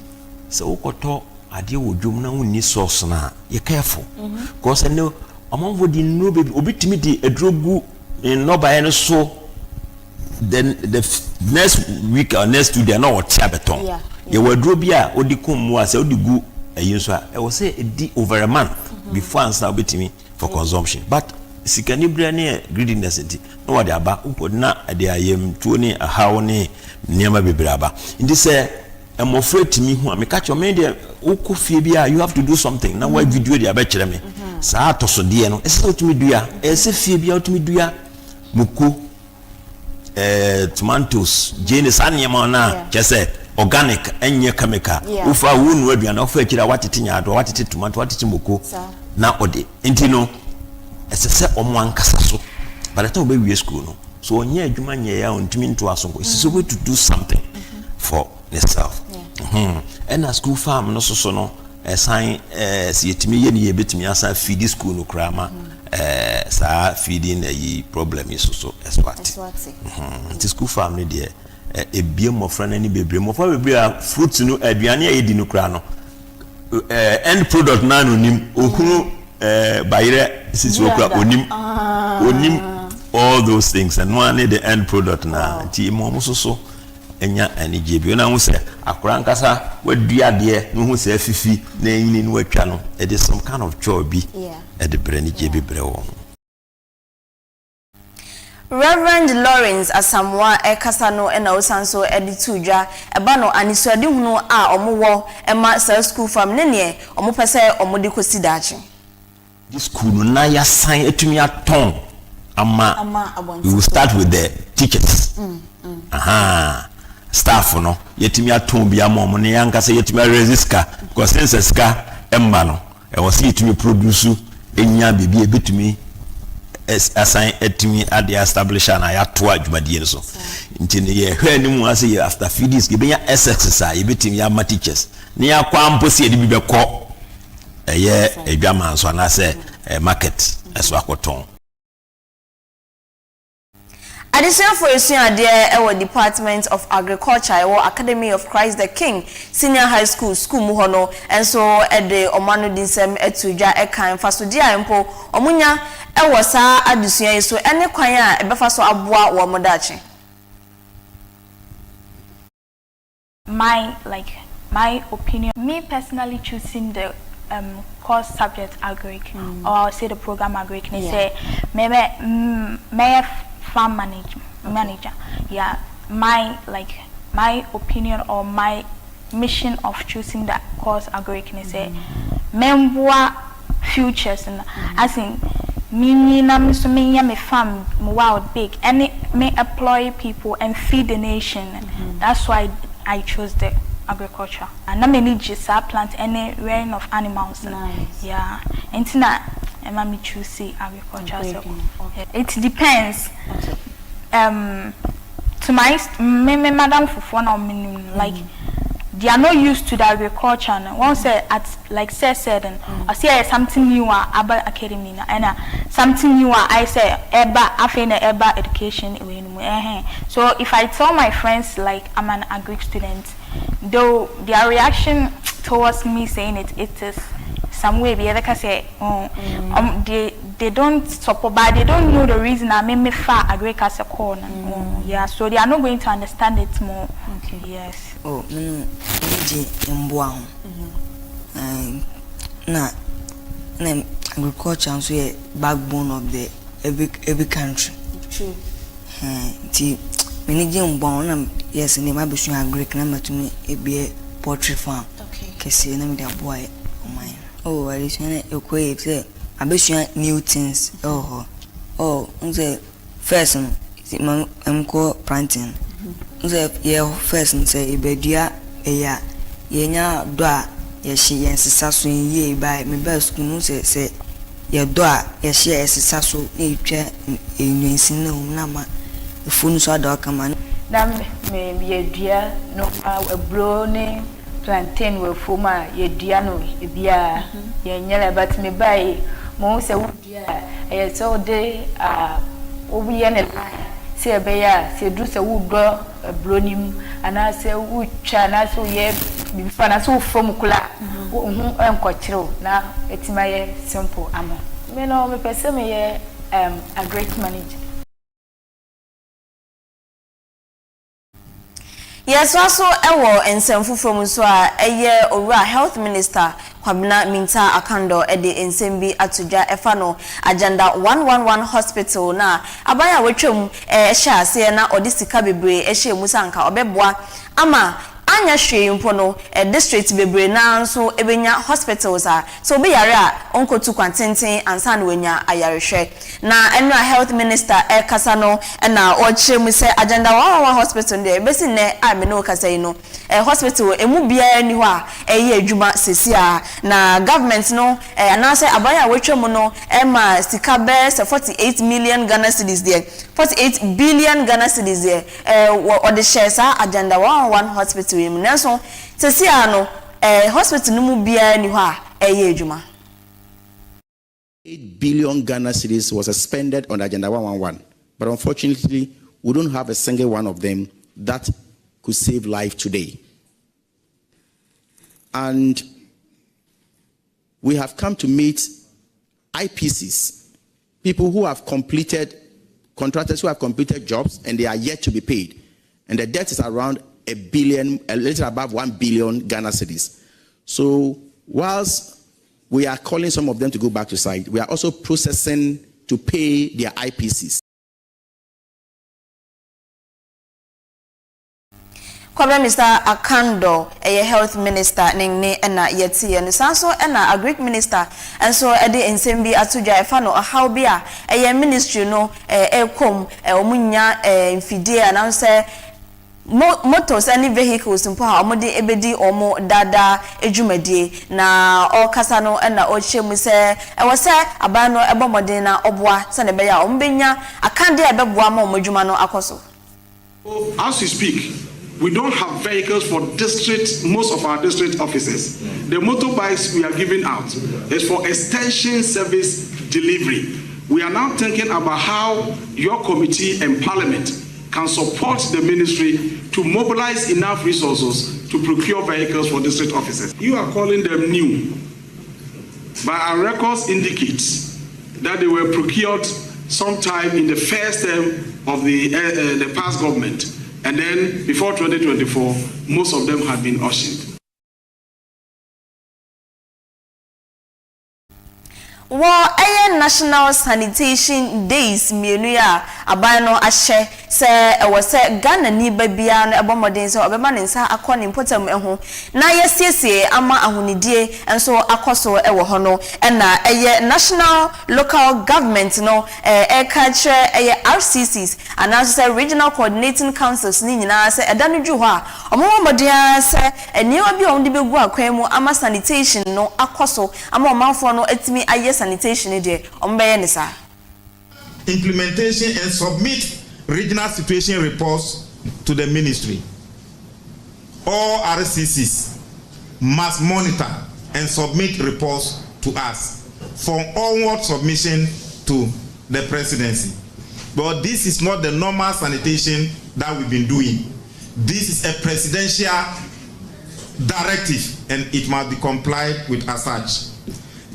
Se ukoto ade wodwum na wonni source na ye careful. Because no among the no baby obitimi di edrogu in no by any so then the next week or next 2 days no what beton you were drobia odikum mu ase odigu ayin so I will say it over a month before answer betimi for consumption but sikani bra ne greediness enti no what aba upodna ade ayem tuo ni ahawo ne niam bebraba indi say I'm afraid to me who am catch your media ukufie you have to do something now why video dey abekere me sa atoso de no ese otumi dua ese fie bia otumi dua muku tomatoes jenis anyama na kese organic enye chemical ufa wonu aduana ufa akira watete nyaado watete tomato watete muku na ode enti no ese se omo ankasa so by the time we school no so onye adwuma nye ya ontimi nto asonko is so way to do something for yourself and a school farm no so no sign si yetimi ye ni yebetimi asa feed school no krama sa feeding a problem is so eswati the school farm no there ebie mofra na ni bebre mofra bebre fruits no aduane a yedi no kra no end product na no nim ohunu bayire sisi okra onim all those things and one the end product na ti mo so enya ani jebi na hu se akora nkasa wadua de no hu se afifi na yini no watwa no it is some kind of joy bi at the brand jebi bre wo. Reverend Lawrence Asamoah Ekasano ena osanso editudwa eba no aniswade hunu a omowo ema sa school farm ne ne omo pese omode kosi dachi. This school no na ya sign etumi aton ama we will start with the teachers. Staff no yetimi aton bia mo ne yanka se yetimi resistka consensus ka emma no e wo se yetimi produce enya bibia ebetumi assign etimi ade establish na ya to adwumadie so ntine ye hwe ni mu ase after feedings ge benya exercise ebetimi ya ma teachers ne ya kwampo se ede bibekọ eye edwama so na se market eso akoton. Addition for our Department of Agriculture or Academy of Christ the King Senior High School muhono and so at the Omanu Dinsem etuja ekan fasodia empo omunya ewo saa addition so ene kwan a ebefa so aboa wo modachi. My opinion, me personally choosing the course subject agric or I'll say the program agric say maybe farm manager. Yeah, my opinion or my mission of choosing that course agric say memboa futures and as in me farm wild big and me employ people and feed the nation. That's why I chose the agriculture and not many just plant any rearing of animals. Nice. Yeah, and me choose agriculture. So it depends. Okay. To my madam for now, like they are not used to the agriculture. And once at like said and I say something new about academy and something new I say about education. So if I tell my friends like I'm an agric student, though their reaction towards me saying it is some way the other can say they don't support but they don't know the reason I made me far agric as a corner. Yeah, so they are not going to understand it more. Okay. Yes. Oh, na agriculture is the backbone of the every country. True. Yes, and my bush agric number to me it be a poultry farm. Okay. Kasi na me da boy o mine. Oh, I listen e say I be new things. Oh, unse first call planting. Unse first say e be dua eya yenya do a ye hye yensesa so ye by me ba school say ye do a ye hye yensesa so e twa enwensin na ma phone so ada kama na me ye dua no a brownie plantain we foma ye dua no e bia ye nyela but me buy mo se wo dua e so de obi ye ne se be ya se du se wo do brownie ana se wo twa na so ye before na so from kula wo hu enkochiro na etima ye simple amo me no me pese me ye a great manager. Yes, also ewo ensemfu from so eye owura health minister Kwabena Minta Akando ede ensembi atuja efano agenda 111 hospital na abaya wetwam ehya ase na odisika bebre ehye musanka obeboa ama anya hwe mpo no district bebre na nso ebenya hospitals so be yare a onkotu kwantenten ansa na wenya ayarehwe na enra health minister kasa no na oche mu se agenda 111 hospital de besi ne ame no kasa yi no hospital emu bia ni ho a eye adwuma sesi a na government no anase abaya wetwe mu no ma sika be 48 million Ghana cedis there 48 billion Ghana cedis there or the shares agenda 111 hospital mu nanso sesi a no hospital no mu bia ni ho a eye adwuma 8 billion Ghana cedis was expended on Agenda 111, but unfortunately, we don't have a single one of them that could save life today. And we have come to meet IPCs, people who have completed, contractors who have completed jobs, and they are yet to be paid. And the debt is around a little above 1 billion Ghana cedis. So whilst we are calling some of them to go back to site, we are also processing to pay their IPCs. Kwabra Mr. Akando, a health minister, Ning ena yeti and sanso ena a Greek minister, and so edi ensembi atuja efano a how bia a ministry no kom omunya infide announce motors any vehicles mpo ha omode ebedi omo dada ejumedie na okasa no na ochemu se ewose aban no ebomode na oboa se ne beya ombenya akande ebeboa ma omodwuma no akoso. As we speak, we don't have vehicles for most of our district offices. The motorbikes we are giving out is for extension service delivery. We are now thinking about how your committee and parliament can support the ministry to mobilize enough resources to procure vehicles for district offices. You are calling them new, but our records indicate that they were procured sometime in the first term of the past government, and then before 2024, most of them had been auctioned. National Sanitation Days mienu aban no ahye se wose Ghana ni babia no ebomodin se obema ne nsa akọ potam eho na yesiesie ama ahonidie enso akoso ewo ho no na national local government no culture RCCs and also regional coordinating councils ni nyina se edanu dwu ho a omomodin se eniwa bi on de begu akwan mu ama sanitation no akoso ama omanfo no etimi aye sanitation de implementation and submit regional situation reports to the ministry. All RCCs must monitor and submit reports to us for onward submission to the presidency. But this is not the normal sanitation that we've been doing. This is a presidential directive and it must be complied with as such.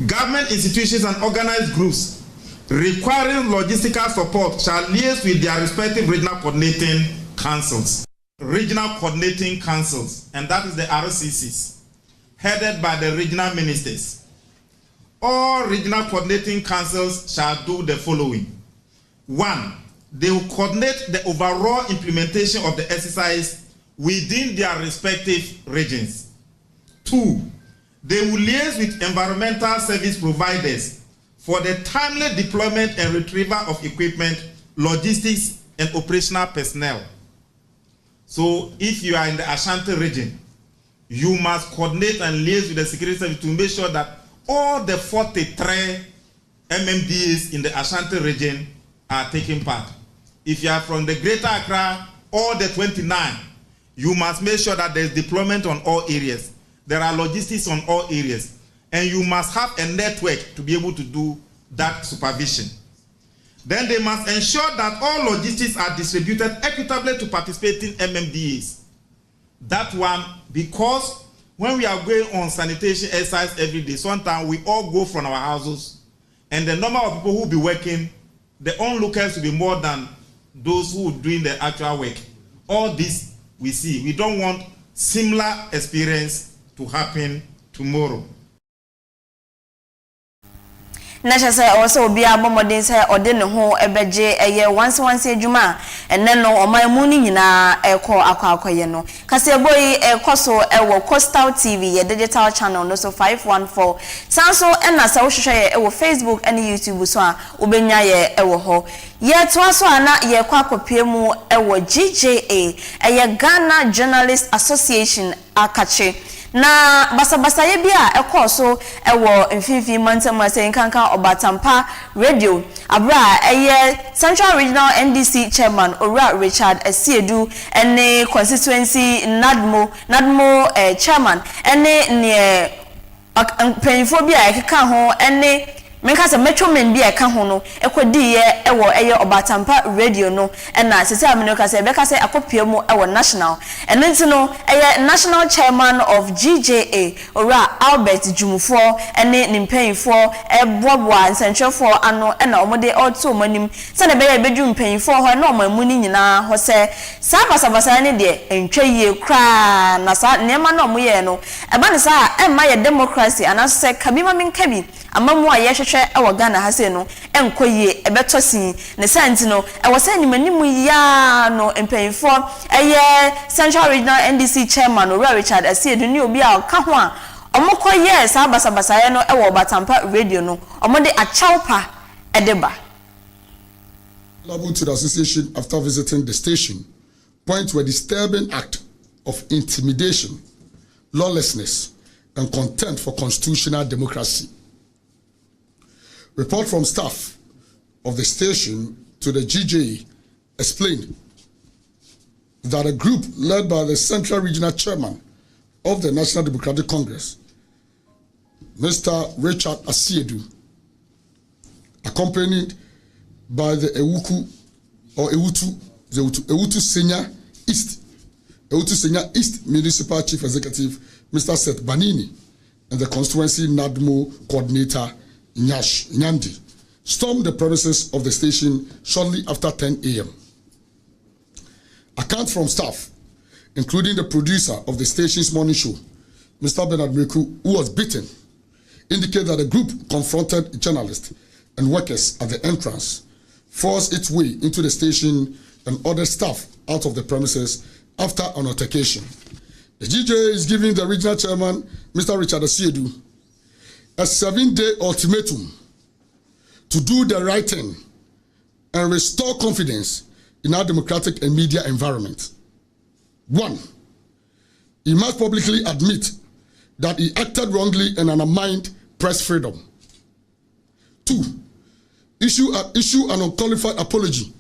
Government institutions and organized groups requiring logistical support shall liaise with their respective regional coordinating councils. Regional coordinating councils, and that is the RCCs, headed by the regional ministers. All regional coordinating councils shall do the following. 1, they will coordinate the overall implementation of the exercise within their respective regions. 2, they will liaise with environmental service providers for the timely deployment and retrieval of equipment, logistics, and operational personnel. So if you are in the Ashanti region, you must coordinate and liaise with the security service to make sure that all the 43 MMDAs in the Ashanti region are taking part. If you are from the Greater Accra, all the 29, you must make sure that there is deployment on all areas. There are logistics on all areas, and you must have a network to be able to do that supervision. Then they must ensure that all logistics are distributed equitably to participating MMDAs. That one, because when we are going on sanitation exercise every day, sometimes we all go from our houses, and the number of people who will be working, the onlookers will be more than those who are doing the actual work. All this we see. We don't want similar experience to happen tomorrow. na chese also obi abomodin say ode ne ho ebeje eye once adwuma enne no omanmu ni nyina akwaye no kase boy ekoso ewo Coastal TV ye digital channel no so 514 sanso enna sa wo hwehwe ye ewo Facebook and YouTube so a obenya ye ewo ho ye to so ana ye kwa kopie mu ewo GJA eye Ghana Journalist Association akache na basa ye bia ekoso ewo mfifi mantem ase nkanka Obatampa radio abra eye Central Regional NDC chairman Ora Richard Asiedu ene constituency Nadmo chairman ene ne penfobia ekeka ho ene menka se metromen bia eka ho no ekodi ye ewo eye Obatampa radio no na sese amino ka se beka se akopia mu ewo national enti no eye national chairman of GJA Ora Albert Jumufo ene nimpenfo eboboa nsentwefo ano na omode oto manim se na be bedu mpenfo ho na omamu ni nyina ho se sa basa ne de entwaye kra na sa nema na omoye no eba ne sa emma ye democracy anase kabima menkabi amamu a yehwehwe ewo Ghana ha se no enkoye ebetosin ne santi no ewo se nimanimu ya no empenfo eye Central Regional NDC chairman Ora Richard Asiedu ni obi a ka ho a omokoye sa basa ye no ewo Obatampa radio no omode achawpa edeba Liable to the association after visiting the station point to a disturbing act of intimidation, lawlessness, and contempt for constitutional democracy. Report from staff of the station to the GJA explained that a group led by the Central Regional Chairman of the National Democratic Congress, Mr. Richard Asiedu, accompanied by the Ewutu Senior East Municipal Chief Executive, Mr. Seth Banini, and the constituency NADMO coordinator, Nyandi, stormed the premises of the station shortly after 10 a.m. Accounts from staff, including the producer of the station's morning show, Mr. Bernard Meku, who was beaten, indicate that the group confronted journalists and workers at the entrance, forced its way into the station, and ordered staff out of the premises after an altercation. The GJA is giving the regional chairman, Mr. Richard Asiedu, a 7-day ultimatum to do the right thing and restore confidence in our democratic and media environment. 1, he must publicly admit that he acted wrongly and undermined press freedom. 2, issue an unqualified apology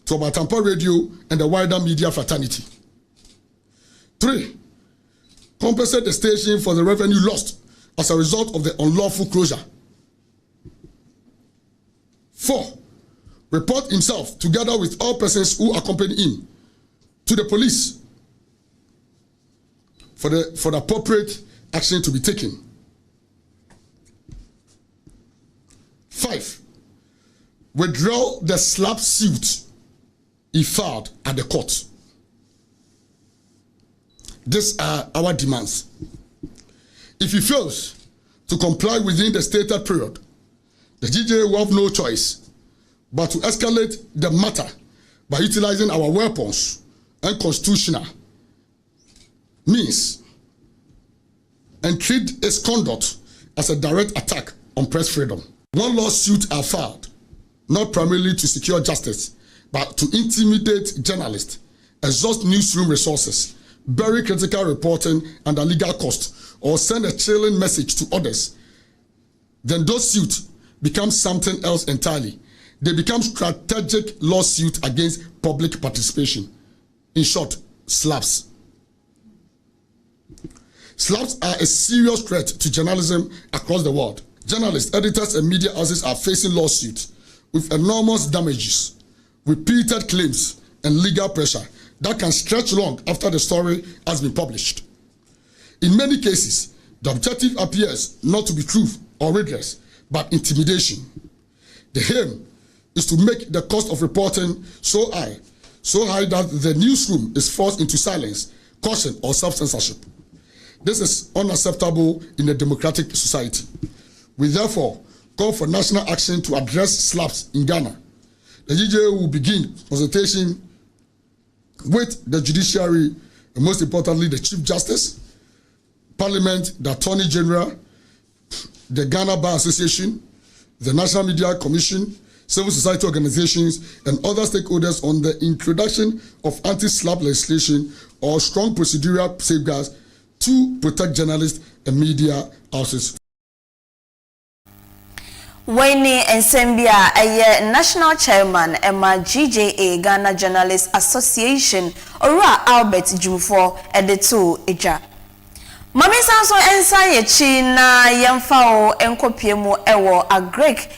to Obatampa Radio and the wider media fraternity. 3, compensate the station for the revenue lost as a result of the unlawful closure. 4, report himself together with all persons who accompany him to the police for the appropriate action to be taken. 5, withdraw the slap suit he filed at the court. These are our demands. If he fails to comply within the stated period, the GJA will have no choice but to escalate the matter by utilizing our weapons and constitutional means and treat its conduct as a direct attack on press freedom. 1 lawsuit are filed, not primarily to secure justice, but to intimidate journalists, exhaust newsroom resources, bury critical reporting under legal cost, or send a chilling message to others. Then those suits become something else entirely. They become strategic lawsuits against public participation. In short, slaps. Slaps are a serious threat to journalism across the world. Journalists, editors, and media houses are facing lawsuits with enormous damages, repeated claims, and legal pressure that can stretch long after the story has been published. In many cases, the objective appears not to be truth or redress, but intimidation. The aim is to make the cost of reporting so high that the newsroom is forced into silence, caution, or self-censorship. This is unacceptable in a democratic society. We therefore called for national action to address SLAPs in Ghana. The GJA will begin consultation with the judiciary, and most importantly, the Chief Justice, Parliament, the Attorney General, the Ghana Bar Association, the National Media Commission, civil society organizations, and other stakeholders on the introduction of anti-SLAP legislation or strong procedural safeguards to protect journalists and media houses. Wayne Nsembia, a national chairman, Emma GJA Ghana Journalists Association, Ora Albert Jumfo, Edetu Eja. Mami Sanso ensa ye chi na yemfa o enkopiemu ewo a Greek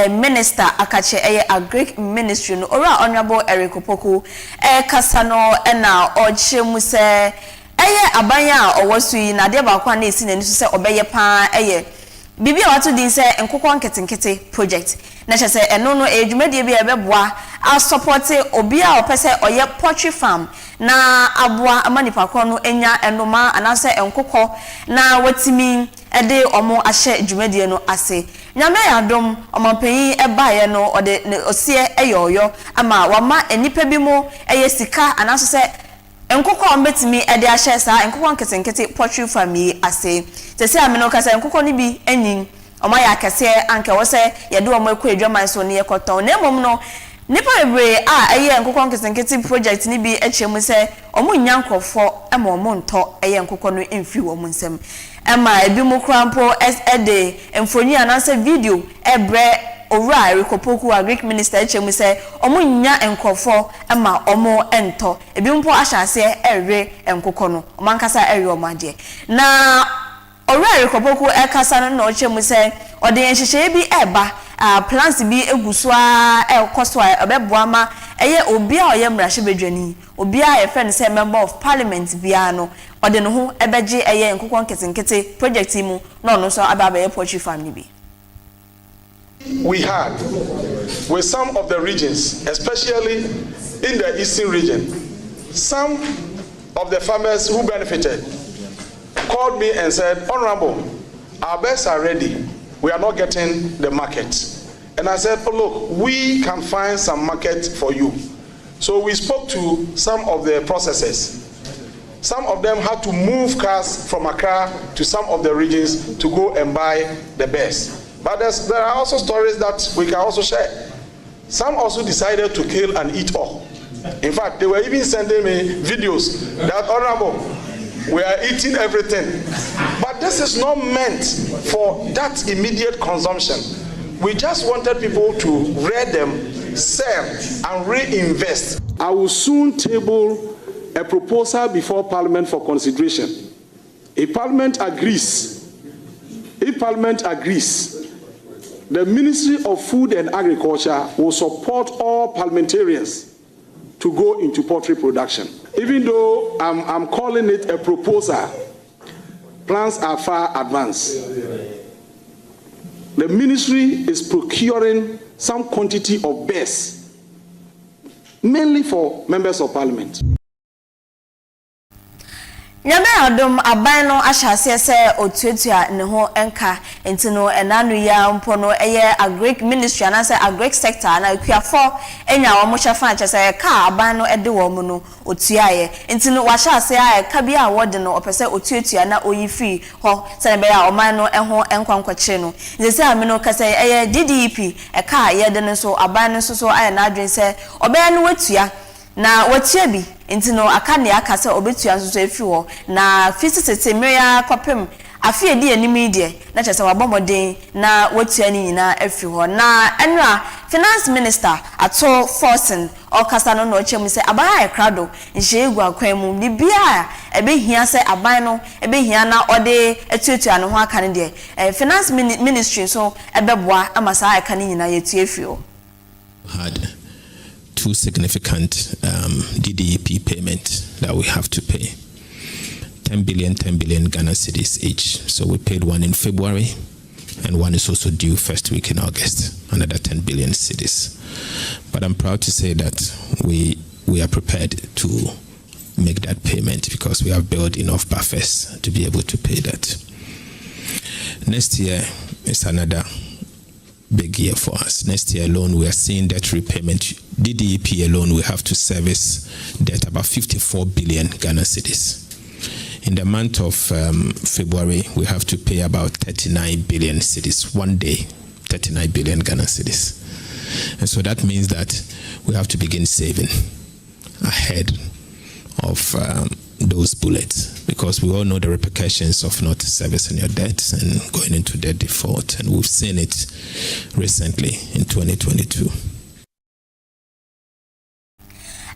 minister akache a Greek ministry no ora honorable Eric Opoku kasano na ochemu se abanya owosu yi na de ba kwa na esi na nisu se obeye pa bibi a watu din se enkokon nketenkete project na chese eno no edwumade bi ebeboa a support obi a opese oye poultry farm na aboa amanipa ko no enya enoma anase enkokọ na watimi ede omo ahye edwumade no ase nyame yadom omampanyi ebaye no ode osie eyoyo ama wama enipa bi mo eye sika anase se enkokọ mbetimi ede ahye sa enkokọ nketenkete poultry farm yi ase tese ameno kasa enkokọ ni bi enyin oma ya kase anke wo se yede omo ekọ edwaman so ne yekoton na emom no nipa ebre eye enkokọ nketenkete project ni bi echemu se omo nyankofo ema omo nto eye enkokọ no emfi wo nsem ema ebi mu krampo ede emfoni anase video ebre owura Erikopoku a Greek minister echemu se omo nya enkofo ema omo ento ebi mpo ahyase ere enkokọ no omankasa ere omade na owura Erikopoku ekasa no ochemu se ode enhyehyɛ bi eba plans bi eguso a ekoso a obeboa ma eye obi a oye mrahye bedwani obi a yefen say member of parliament bia no ode no ho ebeje eye enkokon ketenkete project mu no no so ababa ye poultry farm ni bi. We had with some of the regions, especially in the eastern region, some of the farmers who benefited called me and said, Honorable, our birds are ready. We are not getting the market. And I said, oh, look, we can find some market for you. So we spoke to some of the processors. Some of them had to move cars from Accra to some of the regions to go and buy the birds. But there are also stories that we can also share. Some also decided to kill and eat all. In fact, they were even sending me videos that, Honorable, we are eating everything. But this is not meant for that immediate consumption. We just wanted people to rear them, sell, and reinvest. I will soon table a proposal before Parliament for consideration. If Parliament agrees, the Ministry of Food and Agriculture will support all parliamentarians to go into poultry production. Even though I'm calling it a proposal, plans are far advanced. The ministry is procuring some quantity of birds, mainly for members of parliament. Nyame adom aban no ahyase se otuatua ne ho enka entino enanu ya mpo no eye agric ministry anase agric sector na akuafo enya wo mo hyefa achese ka aban no ede wo mo no otuaye entino wahyase a ka bia wode no opese otuatua na oyifi ho se be ya oman no eho enkwankwache no nse ameno kase eye DDP ka yede no so aban no so aye na adwen se obe no watua na watia bi intino akane akase obetua nso efi ho na fisitete meya kwapem afie di animi die na chese wabomoden na watua ni nyina efi ho na enra finance minister ato forcing okasa no no chem se abaya ekrado nhye egu akwan mu ni bia ebehia se aban no ebehia na ode etuatua no ho aka ne die finance ministry so ebeboa amasa aka ni nyina yetua efi ho had two significant DDEP payments that we have to pay. 10 billion Ghana cedis each. So we paid one in February, and one is also due first week in August, another 10 billion cedis. But I'm proud to say that we are prepared to make that payment because we have built enough buffers to be able to pay that. Next year is another big year for us. Next year alone, we are seeing debt repayment. DDEP alone, we have to service debt about 54 billion Ghana cedis. In the month of February, we have to pay about 39 billion cedis. One day, 39 billion Ghana cedis. And so that means that we have to begin saving ahead of those bullets, because we all know the repercussions of not servicing your debts and going into debt default. And we've seen it recently in 2022.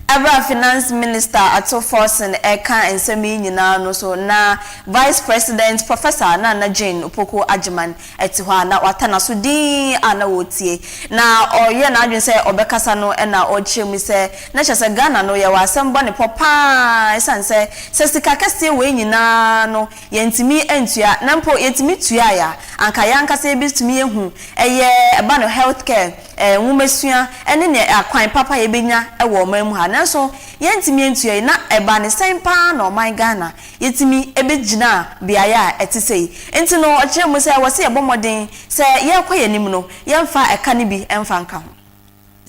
Abra Finance Minister Ato Forson Eka and Semi Nina no so na Vice President Professor Nana Jane Upoko Ajiman etiwa na watana so din ana wotie na oye na adwen se obekasa no na oche mu se na chese Ghana no ye wasem bone popa esanse se sika kase we nyina no yentimi entua na mpo yentimi tua ya anka yanka se bitumi ehu eye eba no healthcare nwumesua ene ne akwan papa ye benya ewo mamu ha na so yentimi entua na eba ne sempa na oman Ghana yetimi ebegina biaya etisei enti no oche mu se wose yebomoden se ye kwayenim no yemfa eka ne bi emfa nka ho.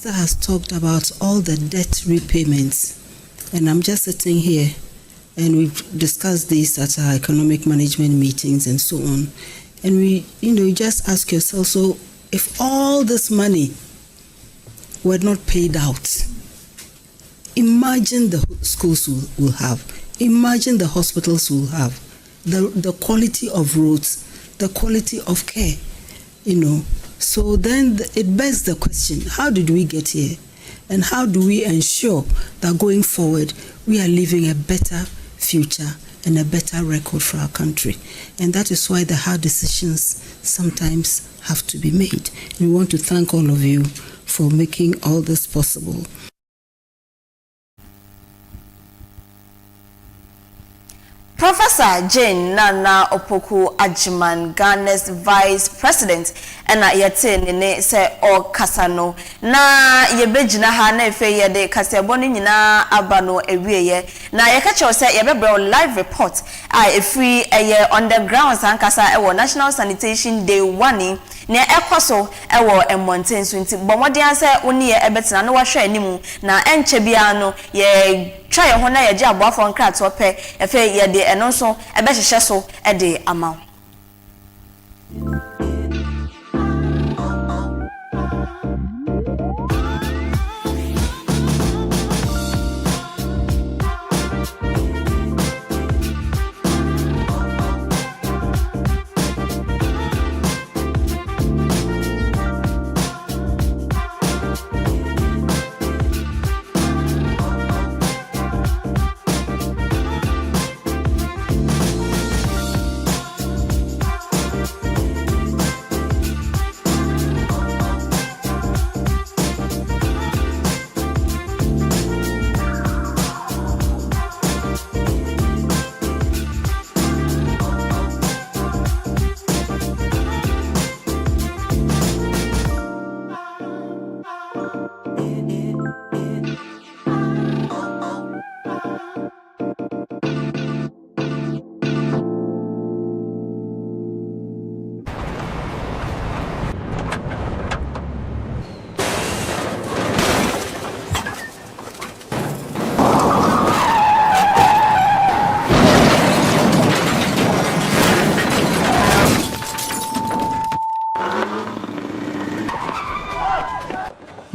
Has talked about all the debt repayments, and I'm just sitting here and we've discussed this at our economic management meetings and so on, and you just ask yourself, so if all this money were not paid out, imagine the schools will have, imagine the hospitals will have, the quality of roads, the quality of care, So then it begs the question, how did we get here? And how do we ensure that going forward we are living a better future and a better record for our country? And that is why the hard decisions sometimes have to be made. We want to thank all of you for making all this possible. Professor Jane Nana Opoku Ajiman, Ghana's Vice President, and yete ne se o kasano na yebegina ha na efe ye de kaseboni nyina abano ewieye na yekacho se yebebro live report free underground sankasa ewo National Sanitation Day 1 ne ekoso ewo Emmonten so nti bomodian se oni ye ebetina no wahwe animu na enche bia no ye try ho na ye je aboafo nkrato pe efe ye de eno so ebehehye so e de ama.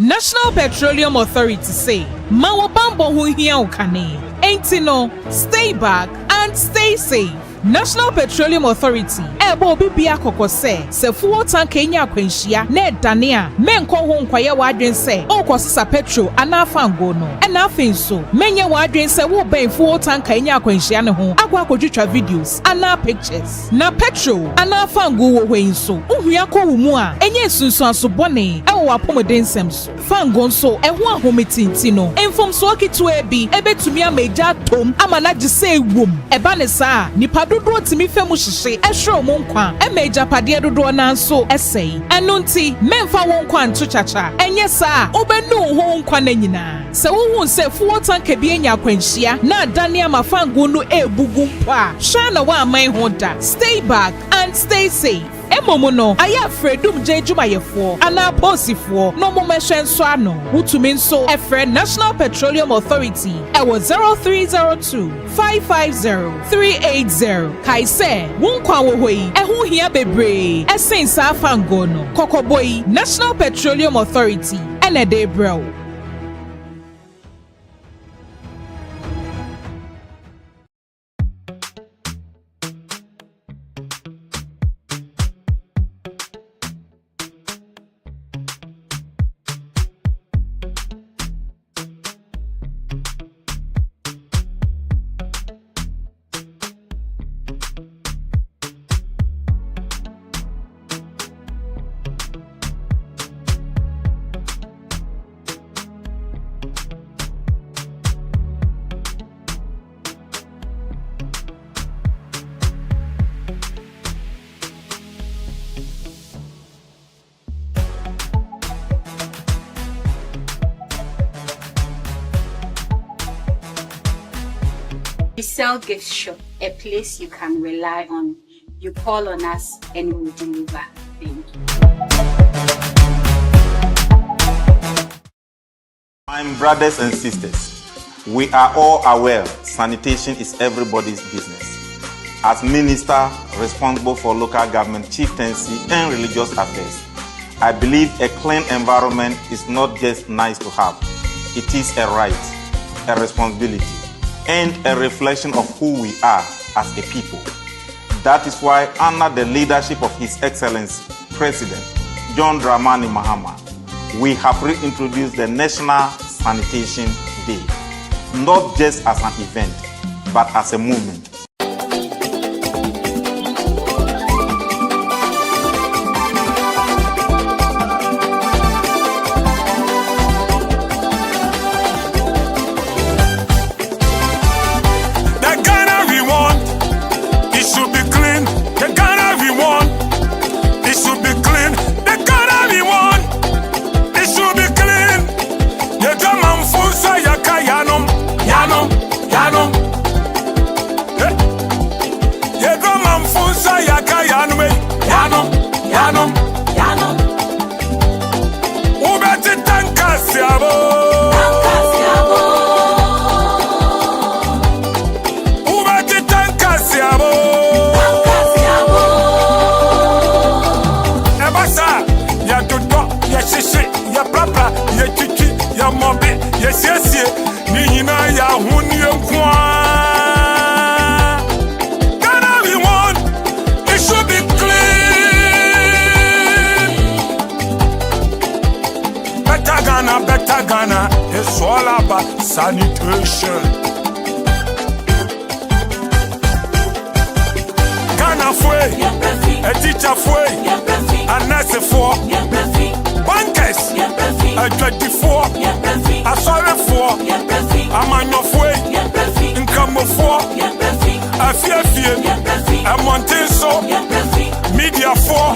National Petroleum Authority say, Mawabambo hu hiya ukane. Ain't no, stay back and stay safe. National Petroleum Authority ebo bibia kokose se fuel tank enya kwenhia na danea menko ho nkwaye wadwen se okosisa petrol anafango no na afenso menye wadwen se wo ben fuel tank enya kwenhia ne ho akwa kodwetwa videos ana pictures na petrol anafango wo hwenso ohua ko wumu a enye sunsu asobone ewo wapomoden semso fango nso eho ahometinti no enfomso akitu ebi ebetumi ameja tom amana gise ewom eba ne saa nipa dodo timi femu hihye ehwe mo nkwa emeja pade dodo na nso esei eno nti memfa won nkwa nto chacha enye saa obenu ho nkwa na nyina se wo se fuo tanka bi enya kwanhia na adane amafango no ebugu mpa hwa na wa aman ho da. Stay back and stay safe. Emomo no aya fredum je dwumayefo ana posifo no mo mehwe nso ano. Wutumi nso efre National Petroleum Authority ewo 0302 550 380. Kaise wonkwa wo hoi ehu hia bebre esensa afango no kokoboi National Petroleum Authority ene de bro. We sell gift shop, a place you can rely on. You call on us and we will deliver. Thank you. My brothers and sisters, we are all aware sanitation is everybody's business. As minister responsible for local government chieftaincy and religious affairs, I believe a clean environment is not just nice to have. It is a right, a responsibility, and a reflection of who we are as a people. That is why, under the leadership of His Excellency President John Dramani Mahama, we have reintroduced the National Sanitation Day, not just as an event, but as a movement. Ghana, it's all about sanitation. Ghana fue, a teacher fue, a nurse for, bankers, a 24, a sorry for, a man of way, income for, a fear, a mountain so, media for,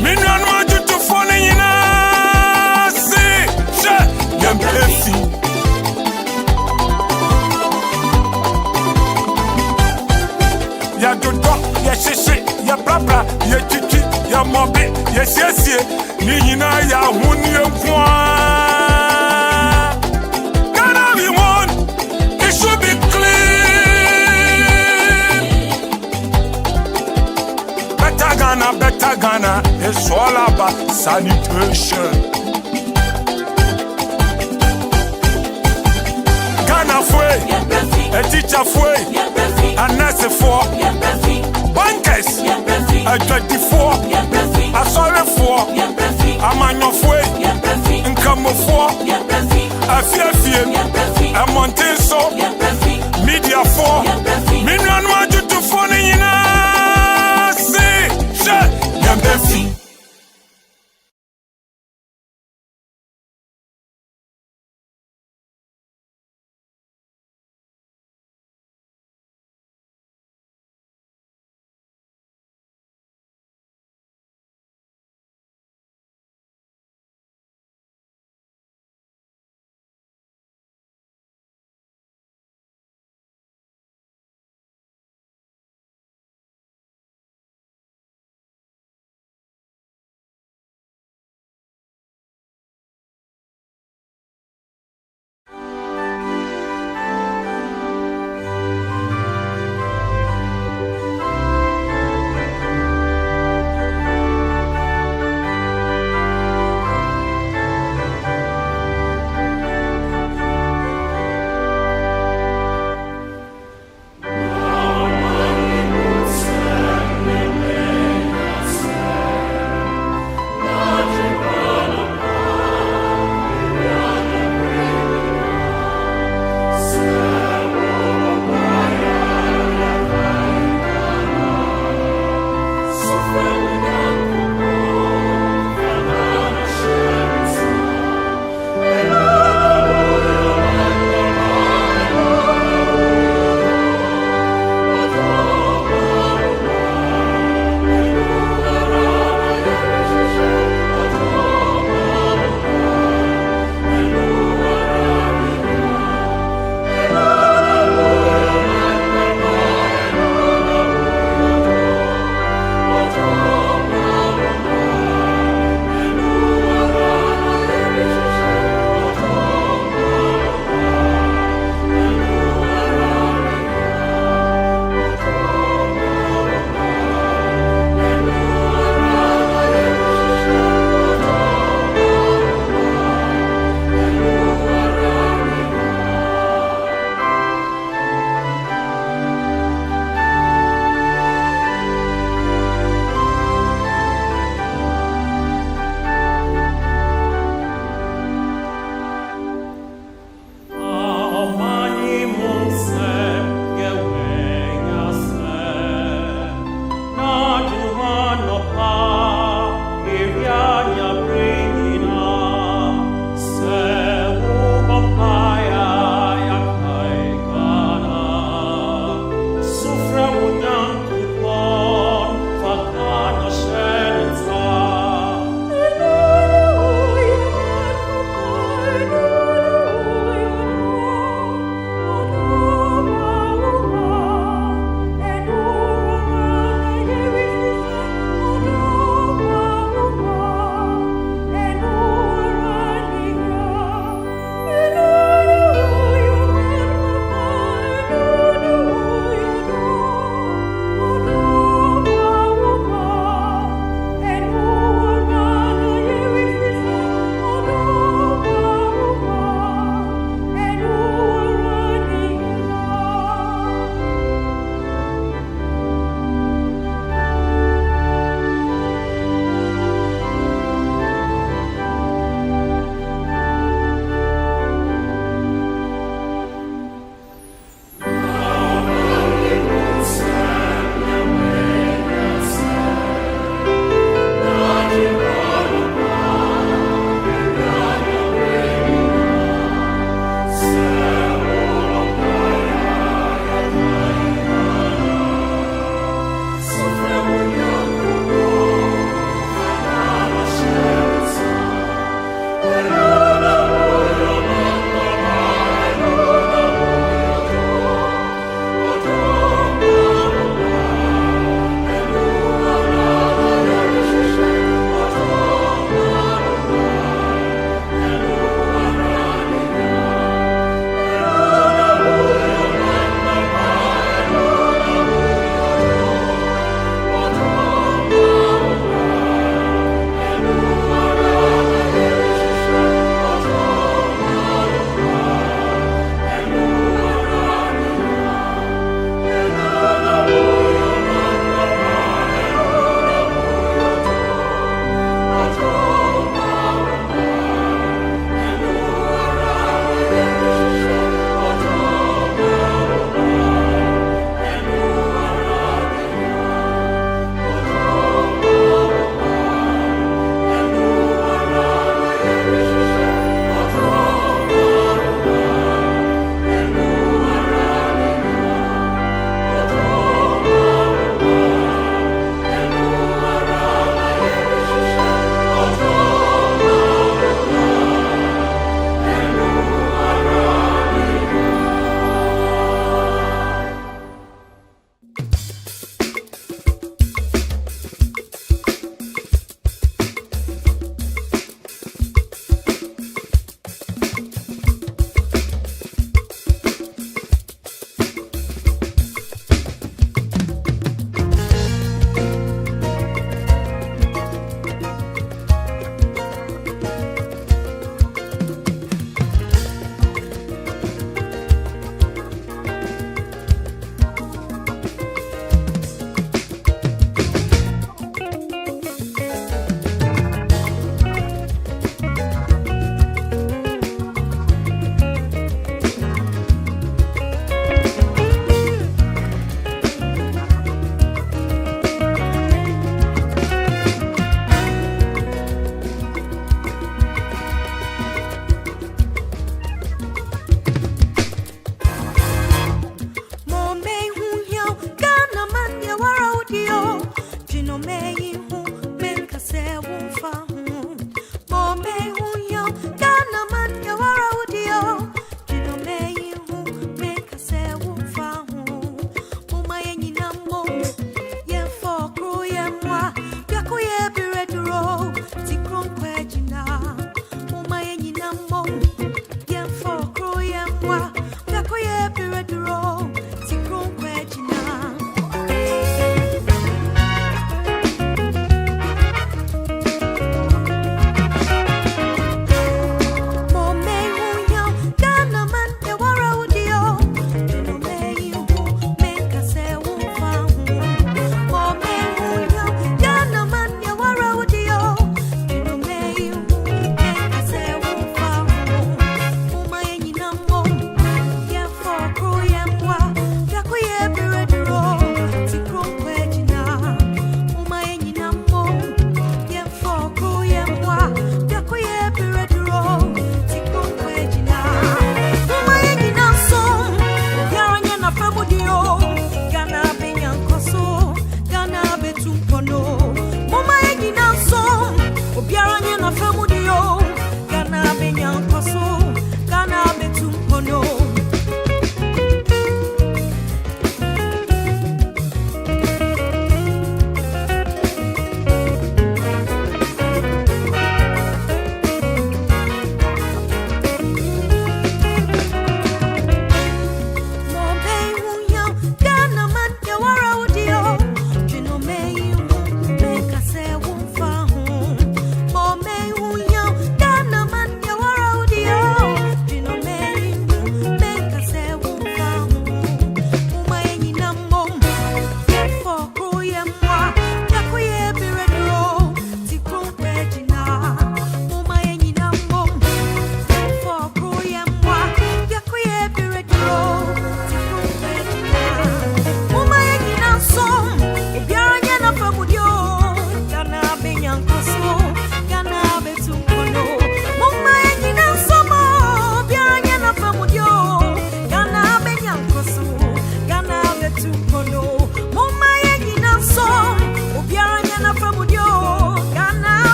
million margin to phone in ya dodo, ya shishi, ya brabra, ya chichi, ya mobi, ya siesie, ni hina ya huni kwa. Ghana we want, it should be clean. Better Ghana, it's all about sanitation. A teacher fue, a nurse for, bankers, a 24, a sorry for, a man of way, income for, a fear, a mountain so, media for, million margin to phone in us.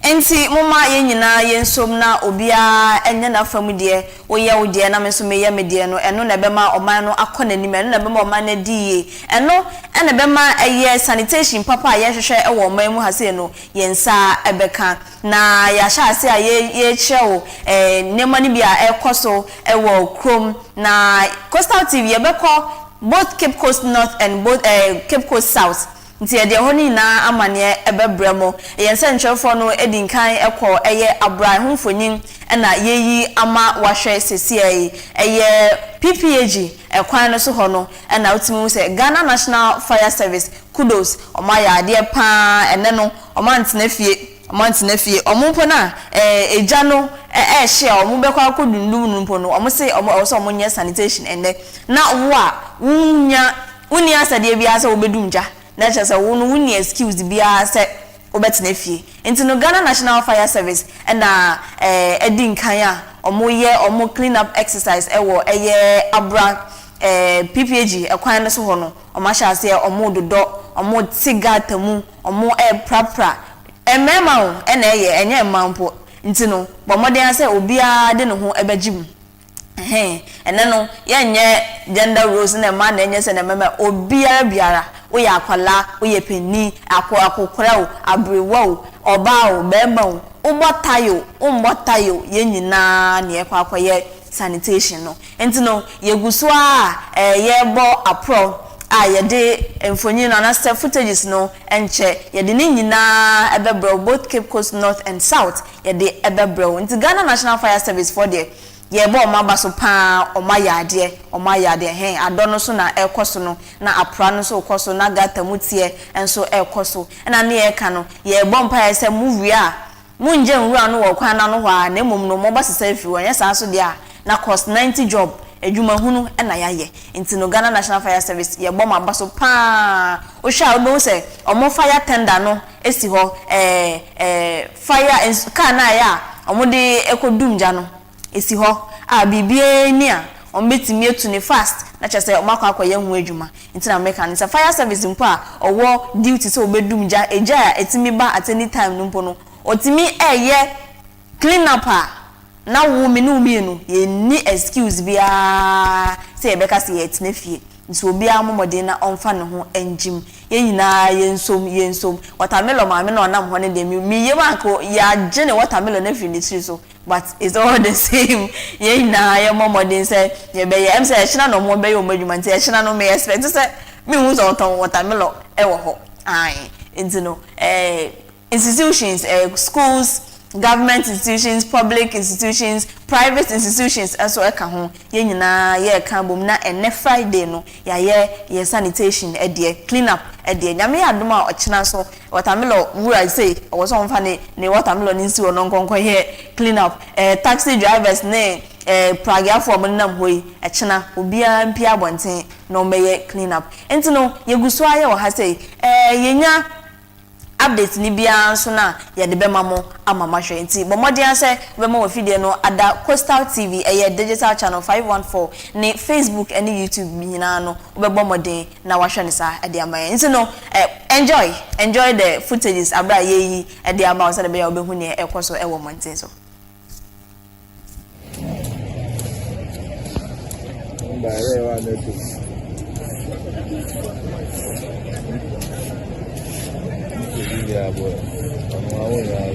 enti moma ye nyina ye nsom na obia enye na fam de woye wo de na me so me ye me de no eno na bema oman no akonanim eno na bema oman na die eno ene bema eye sanitation papa ye hwehwe e wo oman mu hase no ye nsa ebeka na ya sha ase a ye chewo nema ni bia ekoso e wo krom na Coastal TV ye beko both Cape Coast North and both Cape Coast South nti e de honi na amane ebebremo yense ntwefo no edinkan ekọ eye abrai homfonyin na yeyi ama wahwe sesiai eye PPAG ekwan no so ho no na utimi se Ghana National Fire Service kudos omaya ade pa ene no omantena fie omumpo na eja no share omubekwa akodundum numpo no omse oso omonye sanitation ene na wo a wunya asade bia se obedumja na chese wunu excuse bia se obetena fie enti no Ghana National Fire Service na edinkan a omo clean up exercise ewo eye abra PPAG ekwan no so ho no omasha ase omo dodo omo tigatamu omo prapra emema o na eye enye mampo enti no bomode ase obia de no ho ebegim ene no yenye gender roles na ma na enye se na mema biara oye akwala oye penni akokora o abrewa o oba o bema o umbotayo yenyina na ekwakoye sanitation no enti no yeguso a yebo apro yede emfonyin na step footages no enche yede ni nyina ebebro both Cape Coast North and South yede ebebro nti Ghana National Fire Service for there yebo omaba so pa omayade adono so na ekoso no na apra no so koso na gata mutie enso ekoso na ne eka no yebo mpa ese movie a munje nwura no wo kwan na no hwa na emom no mo ba sesa afi won yesa so dia na cost 90 job edwuma hunu na yaye nti no Ghana National Fire Service yebo maba so pa o sha no se omo fire tender no esi ho fire car na ya omo de ekodumja no esi ho bibie ni a ombetimi etu ne fast na chese omakwa akoye hu adwuma nti na make an fire service mpo a owo duty so obedumja eja etimi ba at any time no mpo no otimi eye clean up na wo me no mienu ye ni excuse bia se ebeka se yetine fie nti obi amomode na onfa ne ho enjim ye nyina yensom watermelon ma me na onam ho ne de mi ye manko ya je ne watermelon na fi ni so but it's all the same ye nyina ye momode se ye be ye em se ehina no mo be ye omadwuma nti ehina no me expect se me hu so ton watermelon e wo ho nti no institutions schools government institutions, public institutions, private institutions, and so eka ho ye nyina ye eka bom na ene Friday no ya ye sanitation clean up nyame adoma ochina so watermelon wura say was on fa ne watermelon nsi wono nkonko ye clean up taxi drivers ne pragia for mo nam hoyi echina obia mpia abonten no meye clean up enti no ye guso aye wo ha say yenya update ni bia so na ya de bema mo amama hwe nti bomodian se bema wo video no ada Coastal TV digital channel 514 ni Facebook and YouTube nyina no obebomodin na wahwe ne sa de amaye nti no enjoy the footages abra yeyi de ama so de be ya obehu ne ekoso ewo monten so Yeah, boy. I'm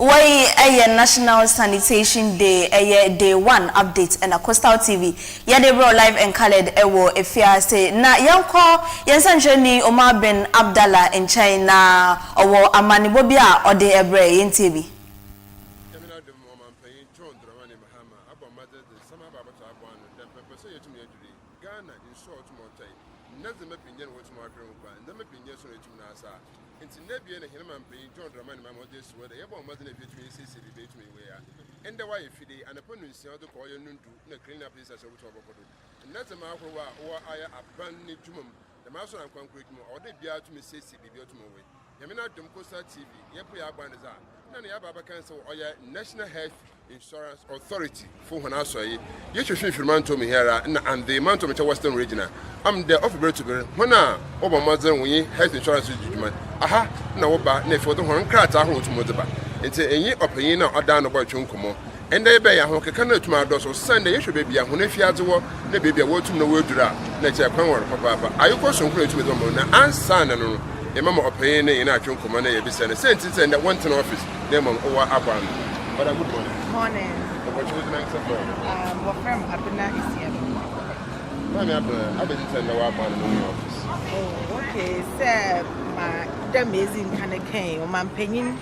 Why a National Sanitation Day, a day 1 update and a Coastal TV. Yade bro live and colored ewo efia say na yanko yansanjeni Omar bin Abdullah in China or amani bobia or de ebre in TV. And the wife, and upon you see the call you to clean up this as a wood. And that's a mark or I abandoned to the master and concrete or they be out to me say, be to move. Yamina Dumcosa TV, Yapu Abanza, Nani Ababa Council or your National Health Insurance Authority for an answer. You should man to me here and the amount of Western Region. I'm the officer to be when Obama we health insurance judgment. Aha, no, but ne for the one crat I hold to Motaba. It's a year opinion or down about Chunkumo. And they bear a honk cannot to my dorsal Sunday. You should be a when if you had to work, they be a word to no word to that. Nature power, Papa. I question to the woman and son and a mamma opinion in our Chunkumo, a sentence and that went to office, them on over Aban. But a good morning. Morning. What was the next of all? What firm ABDULLAH is here? I've been telling the Wapan in the office. Oh, okay, sir. My the amazing kind of came, or my penny.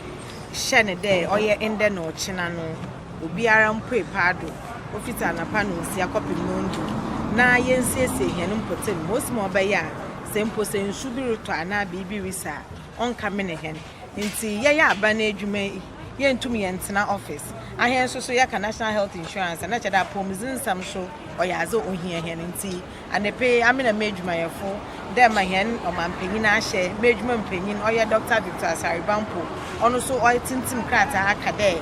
Shane day or ye in the no chinano, Ubiara mpe pado, Ofita na pano, see a copy mundu. Na yen say, Henum potem, most more by ya, same posen subiru to ana bibi risa, on coming hen. Inti ya banage me, yen to me and Tina office. I hear so yaka National Health Insurance, and natural poems in some show, or yazo on here hen in tea, and they pay, I'm in a major my phone. There my hen or my penina share, major penny, or your Dr. Victor Saribampo. Also, I think some crata acade,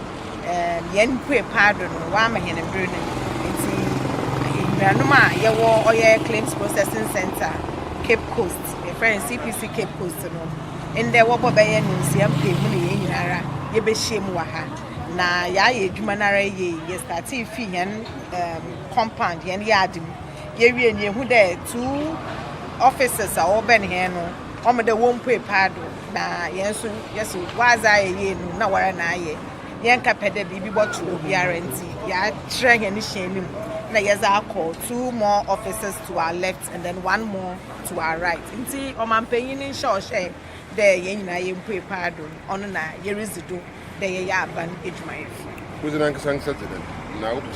yen pay pardon, Wama hen and Bruno. It's Ranuma, your or your claims processing center, Cape Coast, a friend CPC Cape Coast. And there were by any pay money in Yara, Yebeshim Waha. Na ya Jumanara ye started fee and compound yen yadim. Ye and ye who there 2 officers are open here no. Omo de won't pay pado. Na yensu waza ye no na wara na ye yen kapede bibi botu obiarenti ya tren any shame na yeza call 2 more officers to our left and then 1 more to our right nti omampanyin in show share there yen na yen pay pado ono na ye residu there ye aban edwumayef who's an anchor sang Saturday now to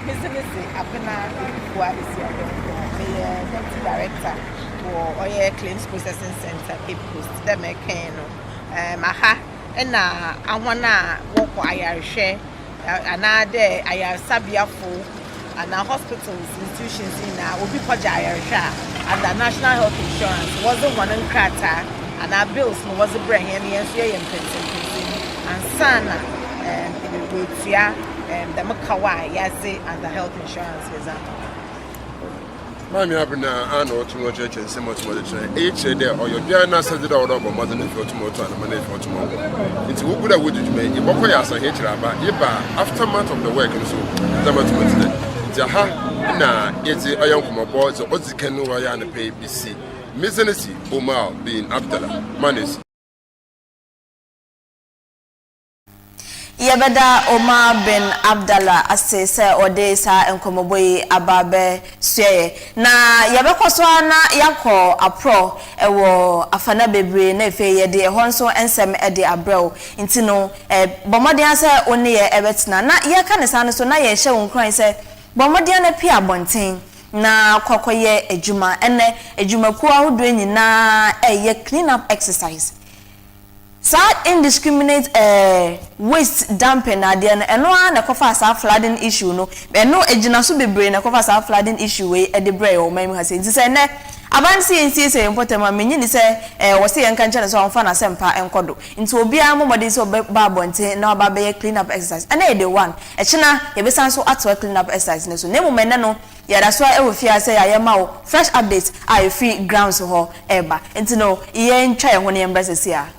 business apena kwa isi the deputy director or your claims processing center Cape Coast them can aha na ahwana wo kwa ayarhwe anade ayasabiafo and hospitals institutions in obi kwaja ayarhwe and the National Health Insurance was the one in krata and our bills was the brain and yes ye and sana the makawa yazi and the health insurance example. Mammy Abna, I know too much and so much more than each day or your piano said it all over more than if you're tomorrow and money for tomorrow. It's who would you make you walk as a hitcher about aftermath of the work and so the much Jaha na it's a young from aboard the Ozikan Royal and pay BC. Mizanesi Omar being Abdullah Manis. Yabeda Omar bin Abdullah asese odesa enkomoboyi ababe suye na yabekwaso na yakọ apro ewo afana bebre na efe yede ehonso ensem ede abrel ntino bomode ase oni ye ebetina na ye kanesa no so na ye hye wonkran se bomode na pia bonten na kwakoye ejuma ene ejuma ku ahodo nyina eye clean up exercise. Sad indiscriminate waste dumping ade no eno na kofa sa flooding issue no eno ejina so bebre na kofa sa flooding issue we e de bre o mam ha se nti se ne abansi ensi se important ma menyi ni se wo se yenka nche so onfa na sempa enkodo nti obi a momode se ba bonte na ba be clean up exercise ana e de one e china ye be san so atwa clean up exercise ne so ne mumene no ya da so e wo fia se ya ye ma wo fresh updates I free grounds ho eba nti no ye ntwa ye ho ne embrace sia.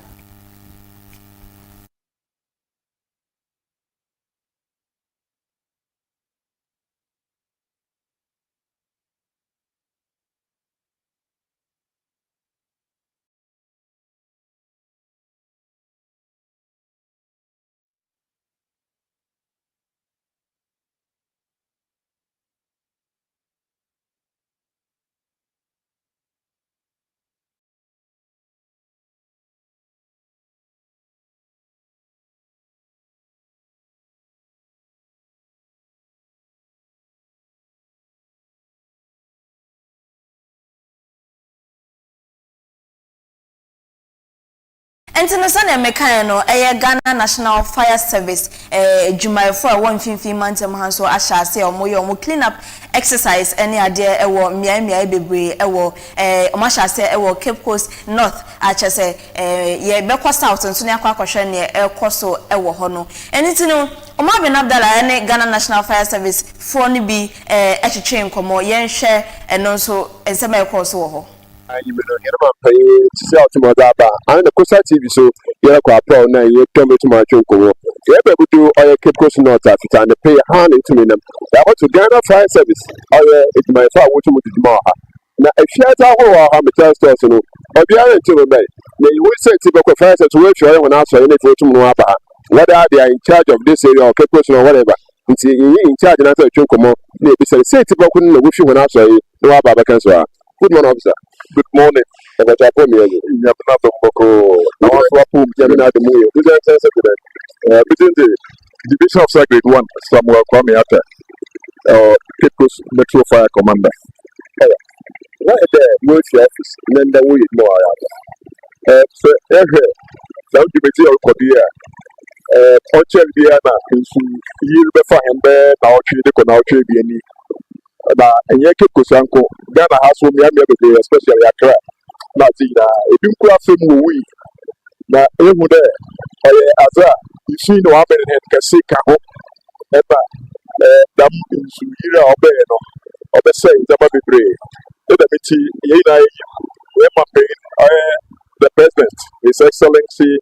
Enti so na mekan no Ghana National Fire Service Jumaifo a won finfin mantem hanso ahya ase omo clean up exercise any ade ewo mia bebre ewo ahya ase ewo Cape Coast North achese ye bekọ south nso ne akwa ne ekoso ewo ho no enti no Omar Abdullah ene Ghana National Fire Service for ni bi echiche nkomo ye nhwe eno nso ensema ekoso wo ho you know, see out to Mazaba and the Costa TV so you're a pro now, you come to my chunko. You ever do all your Cape Coast North Africa and pay a hand into them. That was to Ghana Fire Service. It's my father, which would do more. Now, if you have a hotel stores, or the other two men, you will say to Fire Service to work when I saw any photo Moaba, whether they are in charge of this area or Cape Coast or whatever. It's in charge of another chunko. They say to Boku with you when I saw you, no Baba Cancer. Good morning, officer. Good morning. I got a poem here. You have another book. Now, I want to get another movie. This is a between the Division of Grade 1, Samuel Kwame Atta, Cape Coast Metro Fire Commander. Why the military office? Then the way it more. So, every some committee or Kodia, Ochel Diana, you before him there, now trade be any. And yet, Kusanko, Ghana has one year, especially Accra. Latina, if you could have film we now, every day, as you see, no happen in Casika, ever, them in Suria or Beno, or the same, the Baby Bray. Let me see, the President, His Excellency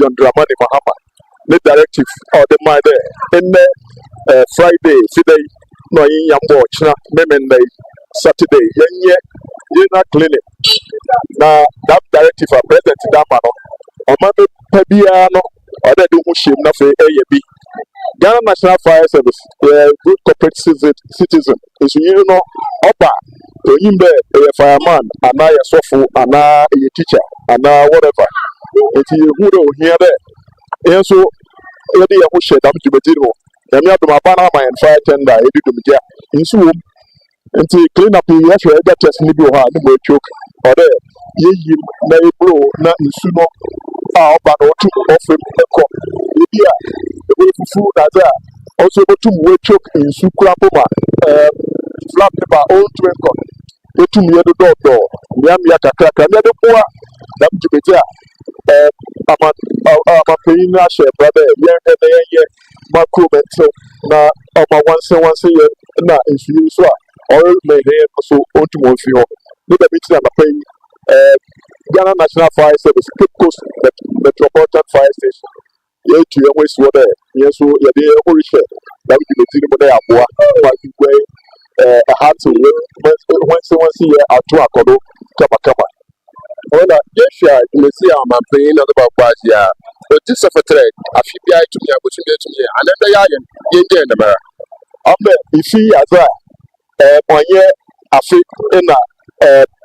John Dramani Mahama, the directive or the Mother, in Friday, today. No, you watch Memende Saturday, you're not clinic. Now, that directive for President Damano, or Mother Pebiano, or the Dumushim, nothing A. Ghana National Fire Service, good corporate citizen, is you know, Opa, to him there, a fireman, and I a sofu, and I a teacher, and whatever. It's you who hear there. And so, Lady Amusha, I'm to be and you have to Mabana and fire tender, I did to me. In Zoom, and to clean up the actual test in the hard, no choke, or there, ye may blow, not in Suno, but or two of them, Libya, the way for food as there. Also, the two way choke in Sukrapoma, flap the old twinkle. The two near the door, Yamiaka crack, another poor, that to be there. I'm a paying share, brother, yeah. Macro mental na once a year na in so all may hear so on to one for the meeting and paying Ghana National Fire Service Cape Coast Metropolitan Fire Station. Ye to your waste water, yes, so you're there or share that we can see what they are a hard to once a year at 2 o'clock kama. Ona yehia imesi a mampeni na ba kwasia oti secretary AFIBA to me abotunde to me anada ya ye na mara ambe ifi aza onye afi na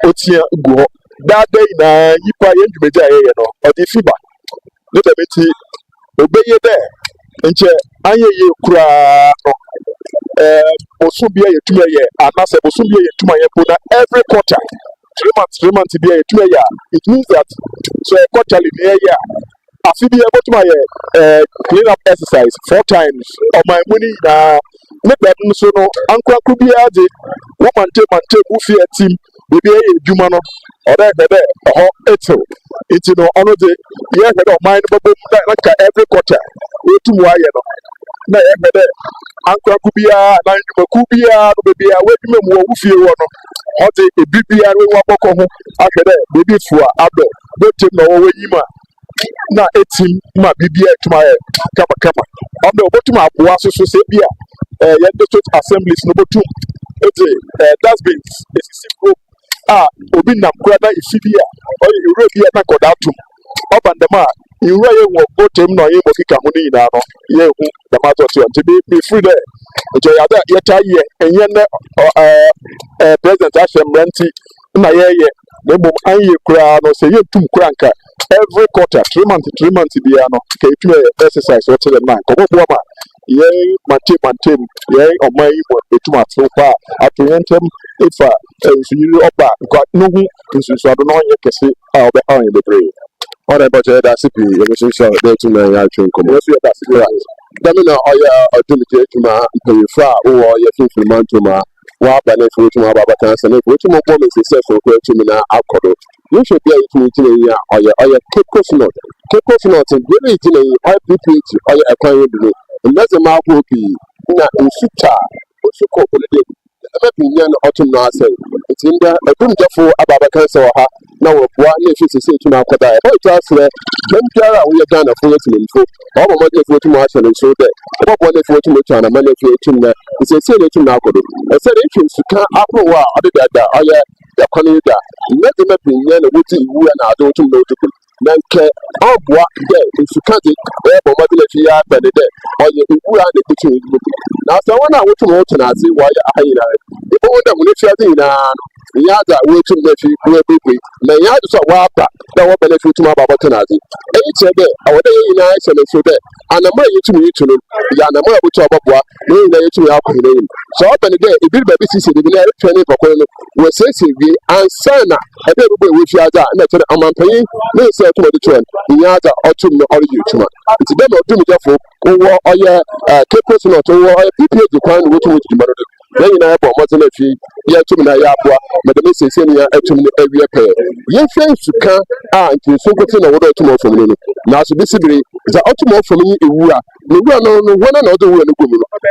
otia guho that day na yipa ye ndmeja ye no odi fiba no da beti obeye there nche anye ye kura no osubia ye tuma ye anase osubia ye tuma ye pona every quarter 3 months be a 2 year. It means that so quarterly near year. I feel be able to my clean up exercise 4 times on my money. Let that so no uncle could be a woman take who fear team, baby a Jumano or that it's no honor the year of mine, but like every quarter. To wire. Na every uncle could be a Kubia, baby, a wait me who fear one. What a BBR Wako after that, baby for Abdo, don't take no way, na 18 ma BBR to my kama. I'm the bottom of Wasu Sabia, yet the assemblies number 2. That's been a simple Obina Grada is Sibia, or European Nakodatum. Up and the mark, you really will go to him, no, you will kick a money now. Yeah, the matter to be free there. Joyada, yet I year, and yet, President Asham Renti, Naye, Nemo, Aye, crowd, or say you 2 cranker every quarter, 3 months, Biano, K2 exercise, or to the man, Koboma, yea, Mantim, yea, or my between so far, at the end, if you are back, got no, since I don't know, you can see how behind the brain. on a budget that's a pay, which is short there to my action commercial. That's right. Damina, or delegate to my pay far or your film mantuma. Wa benefit to my babatas and if which more women successful to me now. You should be able to eat or your cake coconut. Cake coconut and really eating a IPP or your acquired. And that's a mouth will be in Suta, also called the opinion autumn say it's in there a good for about cancer now one if you say to now because I just then we are done a full info all of my for too much and so that what one if you to much and a man if you it's a say to now I said if you can't apple other than that I the Canada let them opinion which you and I don't know to Nanke, all what day if you can't get or what if you are better there or you are the kitchen. Now, so when I want to know to see why I the older when it's in the other way to make you quickly. May I just a wapa that will benefit to my Babatanazi. It's a day, our day in ice and so that. And I'm ready to meet you. Yana, which are Babua, knowing that you are name. So up and again, if you baby see the generic training for Colonel, we're saying we and Sana, a baby with your dad, and I'm paying, they say to the trend, the other autumn or you. It's a demo to me, therefore, or your capers not or PPA to find which would be murdered. Then you know, what's in a fee, yet to me, but the message senior every pair. Ye friends to come and to so good in order to more from me. Now, so basically, the ultimate from me, you are no one another way.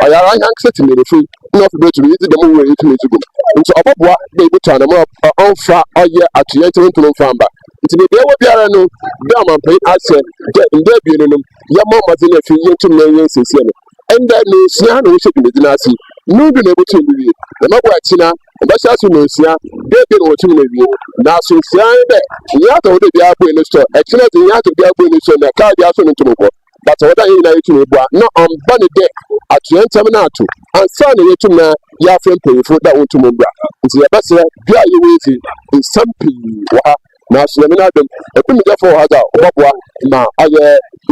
I am accepting me free, not to be the movie to me to go. And so, about what they would turn them up on far a year at the entering to Famba. It's the day of the no, Dama pay I said, get in their being your mom was in a few years to millions in Siena. And that means Siana should be the Nazi. No, be able to be the Mabuatina, and that's as you know, Sia, they didn't want to be now. So, Siana, you have to be up in the store. Actually, you have to be up in the store, and the car is also into the that's what I like to be. No, I'm bunny deck at the end terminato. And son, you to me, your friend pay for that one to Mubra. It's the best guy you waiting in some people. Now, so I'm not them. I couldn't get for her. Now, I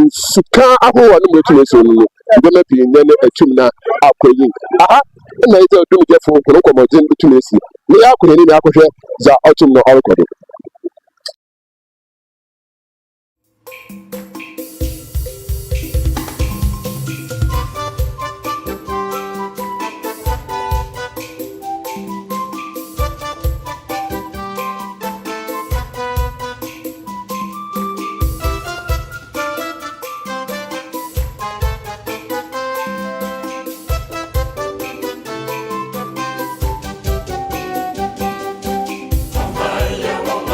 suka aho one more to so no. They may be in a tuna up paying. Aha, and I do get for Colombo to me. We are going to be the autumn no alcohol. Yeah.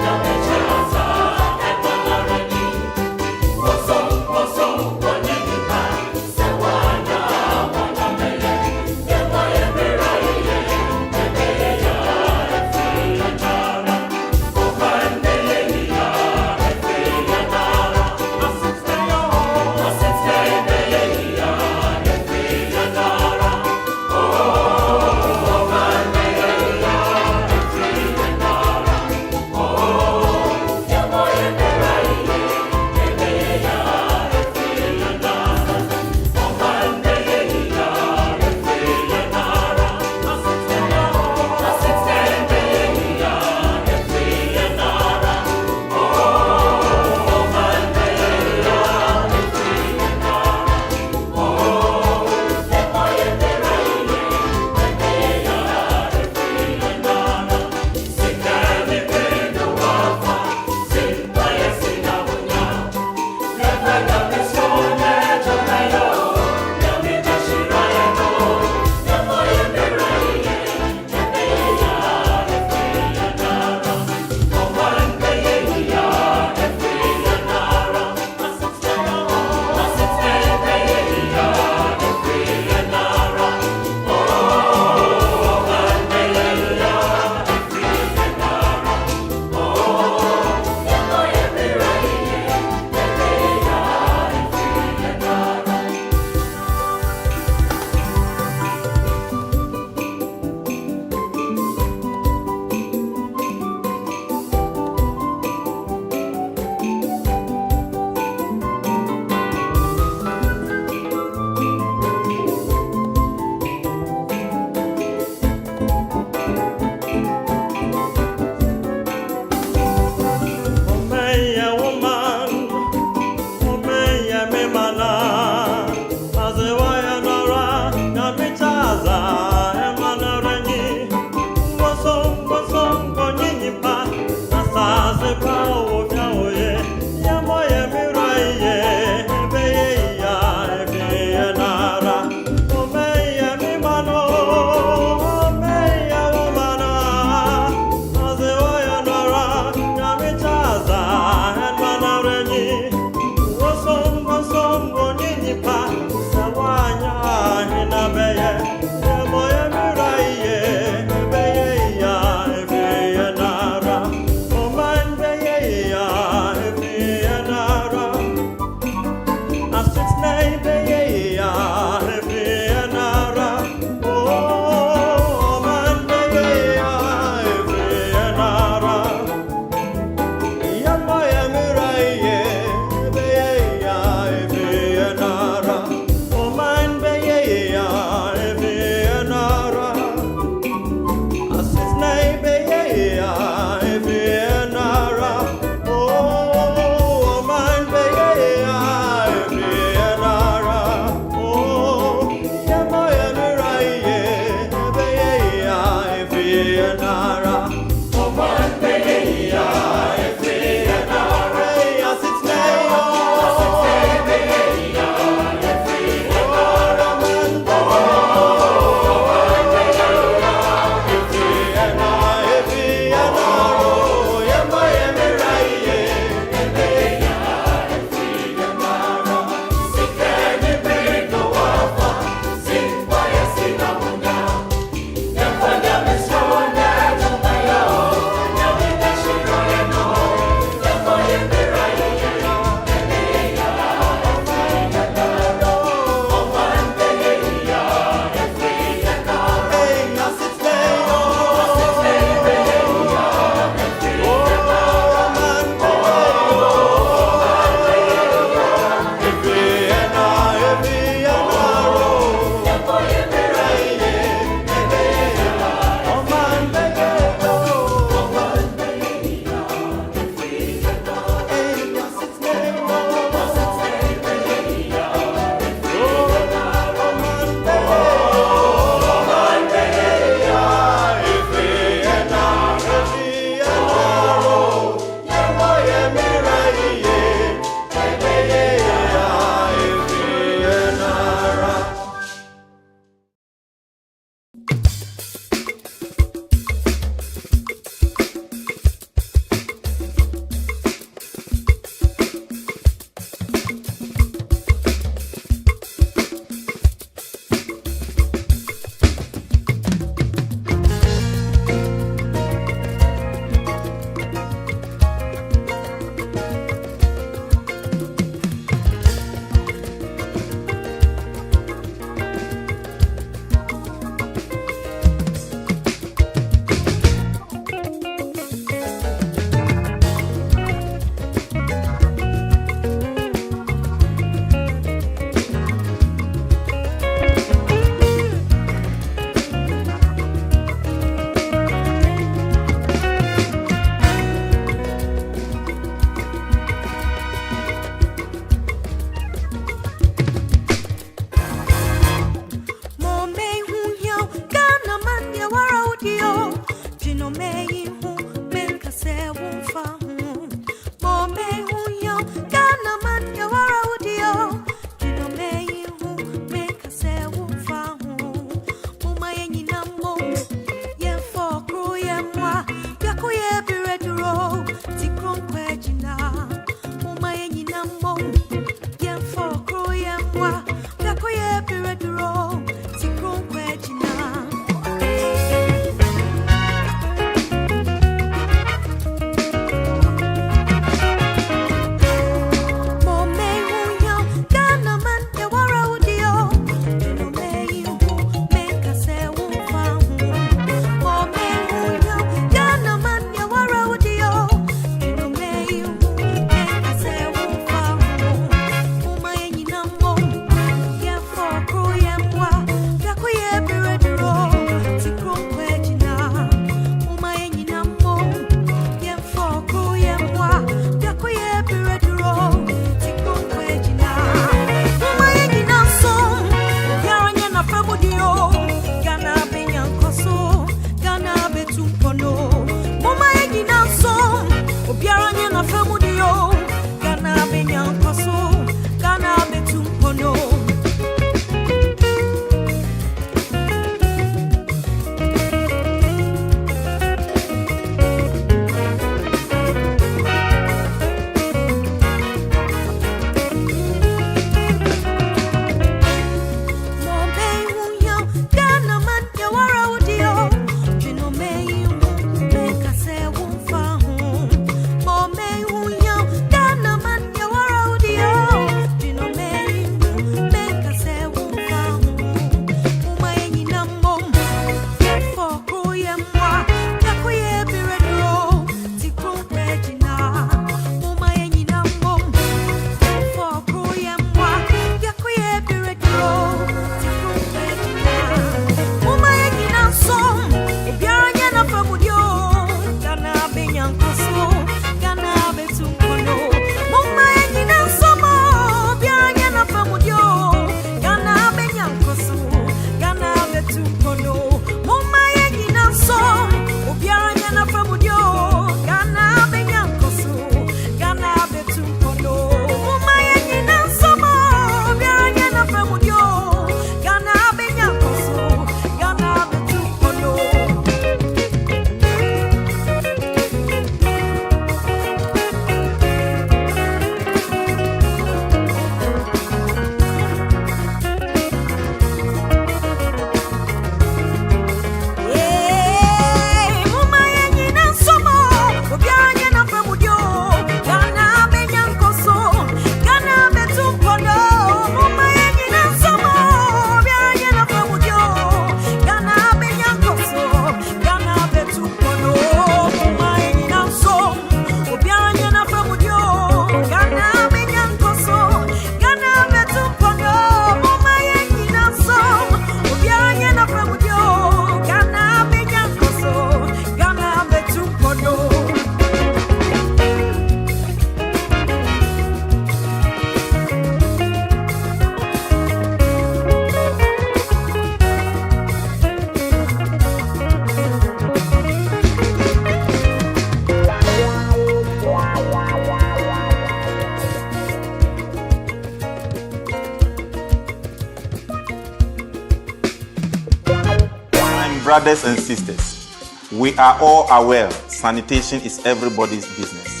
brothers and sisters, we are all aware sanitation is everybody's business.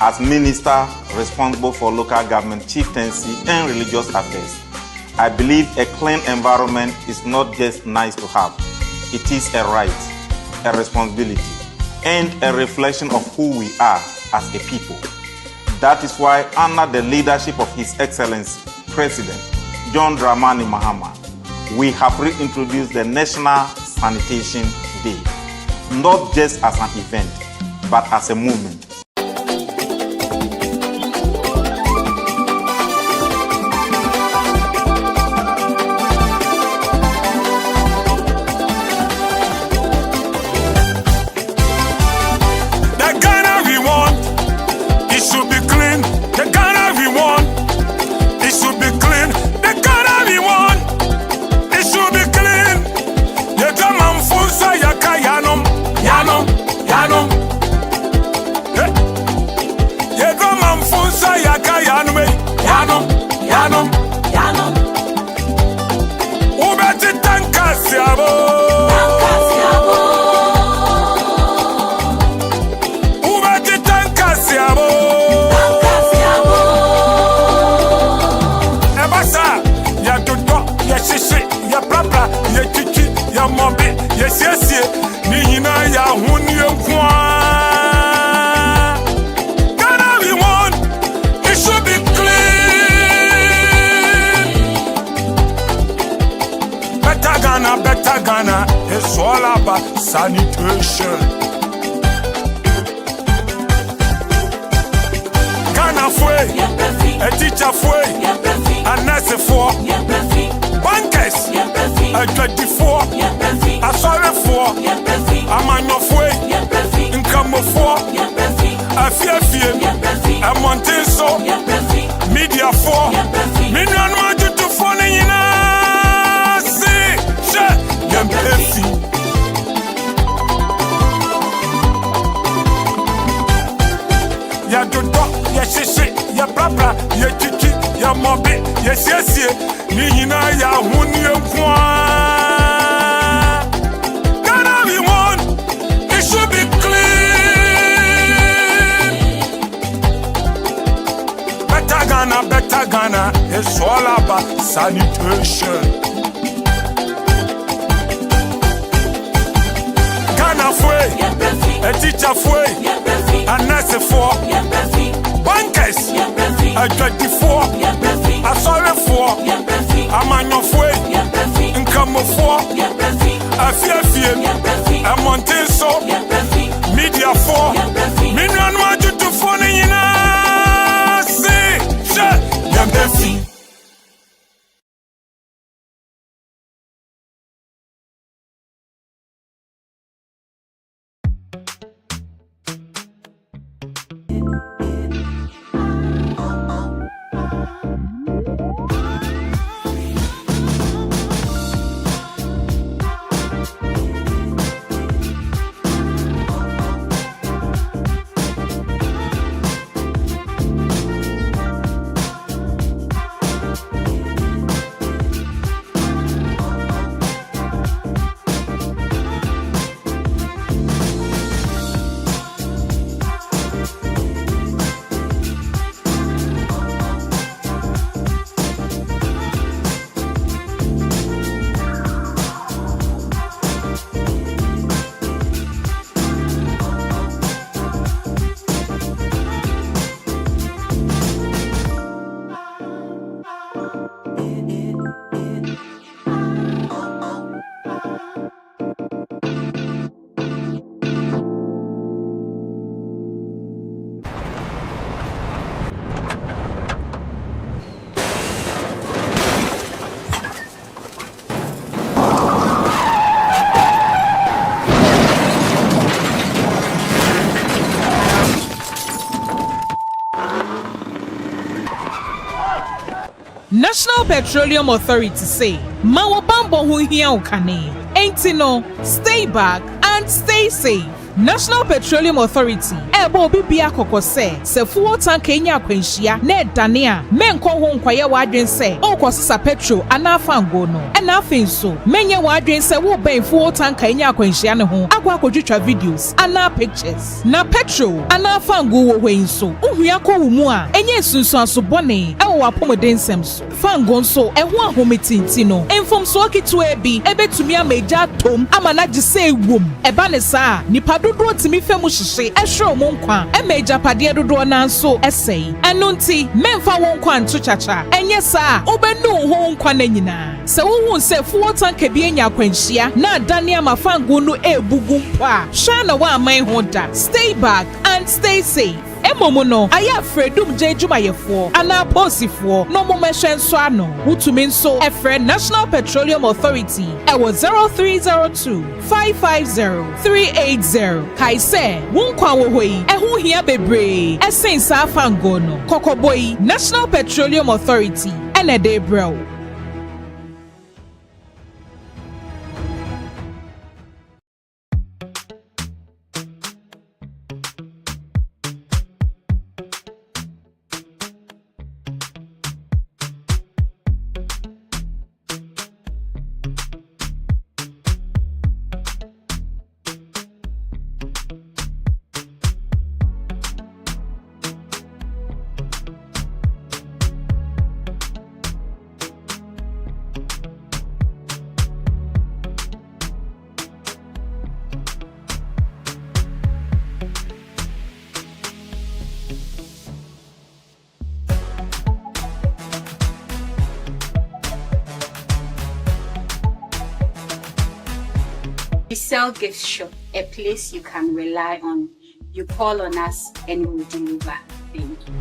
As minister responsible for local government chieftaincy and religious affairs, I believe a clean environment is not just nice to have. It is a right, a responsibility, and a reflection of who we are as a people. That is why, under the leadership of His Excellency President John Dramani Mahama, we have reintroduced the National Sanitation Day, not just as an event, but as a movement. It's all about sanitation. Ghana fue, a teacher fue, a nurse for, bankers, a 24, a sorry for, a man of way, income for, a fear, a mountain so, media for, million want you to phone in us. Ya dodo, ya shishi, ya brabra, ya chichi, ya mobi, ya siesie, ni hina ya huni nkwa. Ghana we want, it should be clean. Better Ghana, it's all about sanitation. A teacher fue, a nurse for, bankers, a 24, a sorry for, a man of way, income for, a fear, a mountain so, media for, million want you to phone in us. See, National Petroleum Authority say, Mawa bambo hu hia ukane. Ain't no, stay back and stay safe. National Petroleum Authority ebo obi bia kokose se fuel tank enya akwanhia na edane a menko ho nkwaye wadwen se okosisa petrol ana fango no na afin so menye wadwen se wo ben fuel tank enya akwanhia ne ho akwa kodwetwa videos ana pictures na petrol ana fango wo hwen so uhua ko wo mu a enye sunsun asobone ewo apomodensem so fango so eho ahometinti no enfom so akitu ebi ebetumi ameja tom amana gise ewom eba ne saa nipa dodo timi femu hyehye ehwe mo nkwa emeja pade dodo na nso esei eno nti memfa wo nkwa nto chacha enye saa obenu ho nkwa na nyina se wo hu se fuel tank bi enya akwanhia na adane amafango no ebugu mpa hwa na wa aman ho da stay back and stay safe. Emomo no aya fredum jejumayefo ana posifo no momehwe nso ano utumi nso efre National Petroleum Authority ewo 0302 550 380 kaise wonkwa wo hoi ehu hia bebre esensa afango no kokoboi National Petroleum Authority enede bro. We sell gift shop, a place you can rely on. You call on us and we'll deliver. Thank you.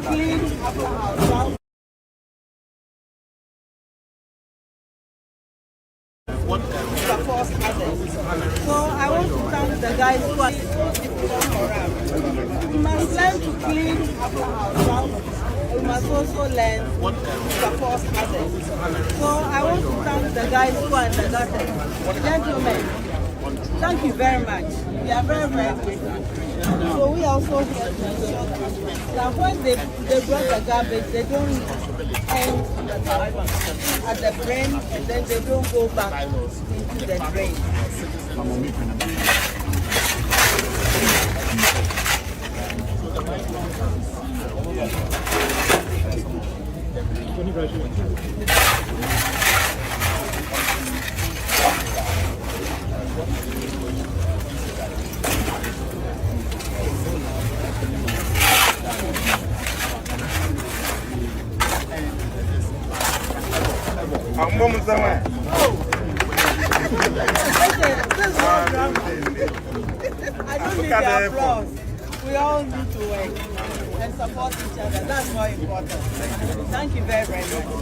clean after ourselves. Supports others. So I want to thank the guys who are we must learn to clean after ourselves. We must also learn to support others. So I want to thank the guys who are in the gutters. Gentlemen, thank you very much. We are very, very grateful. So we also here to ensure that when they brought the garbage, they don't end at the drain and then they don't go back into the drain. I don't need the applause. We all need to work and support each other. That's more important. Thank you very, very much.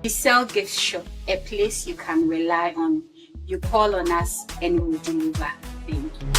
We sell gift shop, a place you can rely on. You call on us and we'll deliver. Thank you.